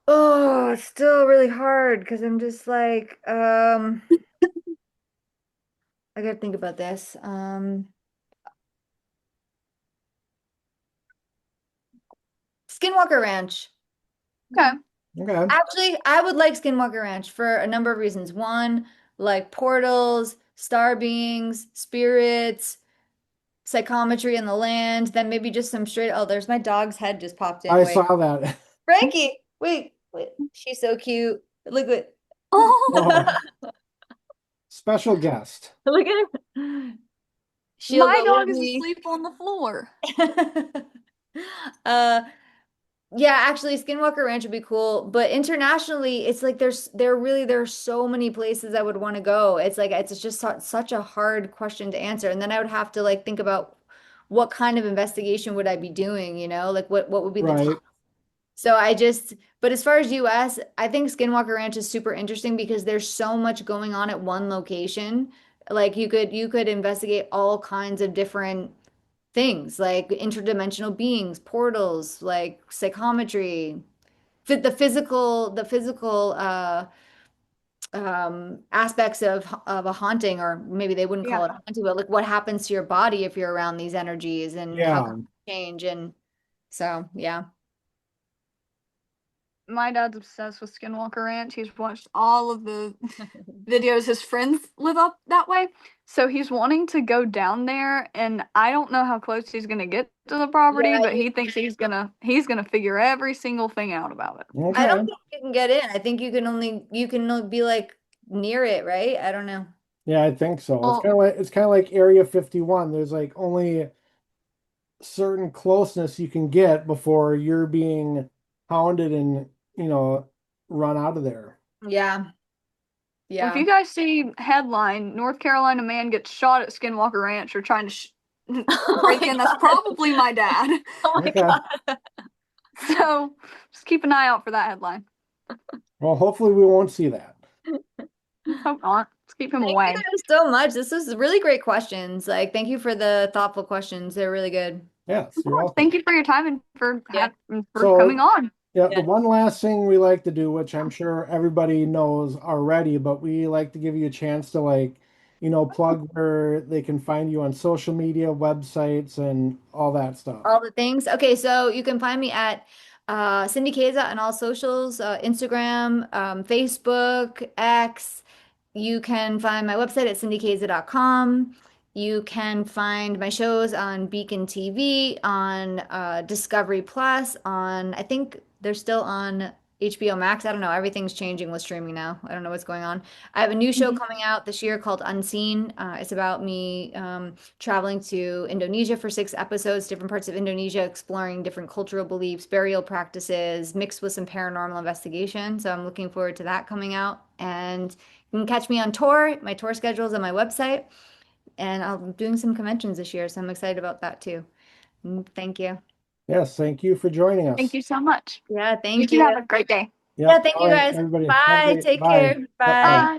Oh, it's still really hard because I'm just like, I gotta think about this. Skinwalker Ranch. Okay. Okay. Actually, I would like Skinwalker Ranch for a number of reasons. One, like portals, star beings, spirits, psychometry in the land, then maybe just some straight, oh, there's my dog's head just popped in. I Wait. saw that. Frankie, wait, wait. She's so cute. Look at Oh, Oh, special guest. look at her. She'll my go with dog is me. asleep on the floor. Uh, yeah, actually, Skinwalker Ranch would be cool, but internationally, it's like there's so many places I would want to go. It's like it's just such a hard question to answer, and then I would have to like think about what kind of investigation would I be doing, like what would be the Right. top. So I just, but as far as US, I think Skinwalker Ranch is super interesting because there's so much going on at one location. Like you could investigate all kinds of different things, like interdimensional beings, portals, like psychometry, the physical aspects of a haunting, or maybe they wouldn't Yeah. call it a haunting, but like what happens to your body if you're around these energies and how Yeah. can you change and so yeah. My dad's obsessed with Skinwalker Ranch. He's watched all of the videos his friends live up that way. So he's wanting to go down there and I don't know how close he's gonna get to the property, Yeah, but he thinks he's gonna figure every single thing out about it. I don't Okay. think you can get in. I think you can only be like near it, right? I don't know. Yeah, I think so. Well, It's kind of like Area 51. There's like only certain closeness you can get before you're being hounded and, you know, run out of there. Yeah. if Yeah. you guys see headline North Carolina man gets shot at Skinwalker Ranch or trying to Oh break my in, that's God. probably my dad. Oh my Okay. God. So just keep an eye out for that headline. Well, hopefully we won't see that. Let's hope not. Let's keep him Thank you away. guys so much. This was really great questions. Like, thank you for the thoughtful questions. They're really good. Yes, Of you're course. welcome. Thank you for your time and Yeah. for coming So, on. yeah, the Yeah. one last thing we like to do, which I'm sure everybody knows already, but we like to give you a chance to plug where they can find you on social media, websites, and all that stuff. All the things. Okay, so you can find me at Cindy Kaza on all socials, Instagram, Facebook, X. You can find my website at cindykaza.com. You can find my shows on Beacon TV, on Discovery Plus, on, I think they're still on HBO Max. I don't know. Everything's changing with streaming now. I don't know what's going on. I have a new show Mhm. coming out this year called Unseen. It's about me traveling to Indonesia for 6 episodes, different parts of Indonesia, exploring different cultural beliefs, burial practices, mixed with some paranormal investigation. So I'm looking forward to that coming out. And you can catch me on tour. My tour schedule is on my website. And I'm doing some conventions this year, so I'm excited about that too. Thank you. Yes, thank you for joining Thank us. you so much. Yeah, You thank too have you. a great day. Yeah, Yep. thank All you right, guys. everybody. Have a Bye. great Take bye. care. Yep, bye. Bye. Bye.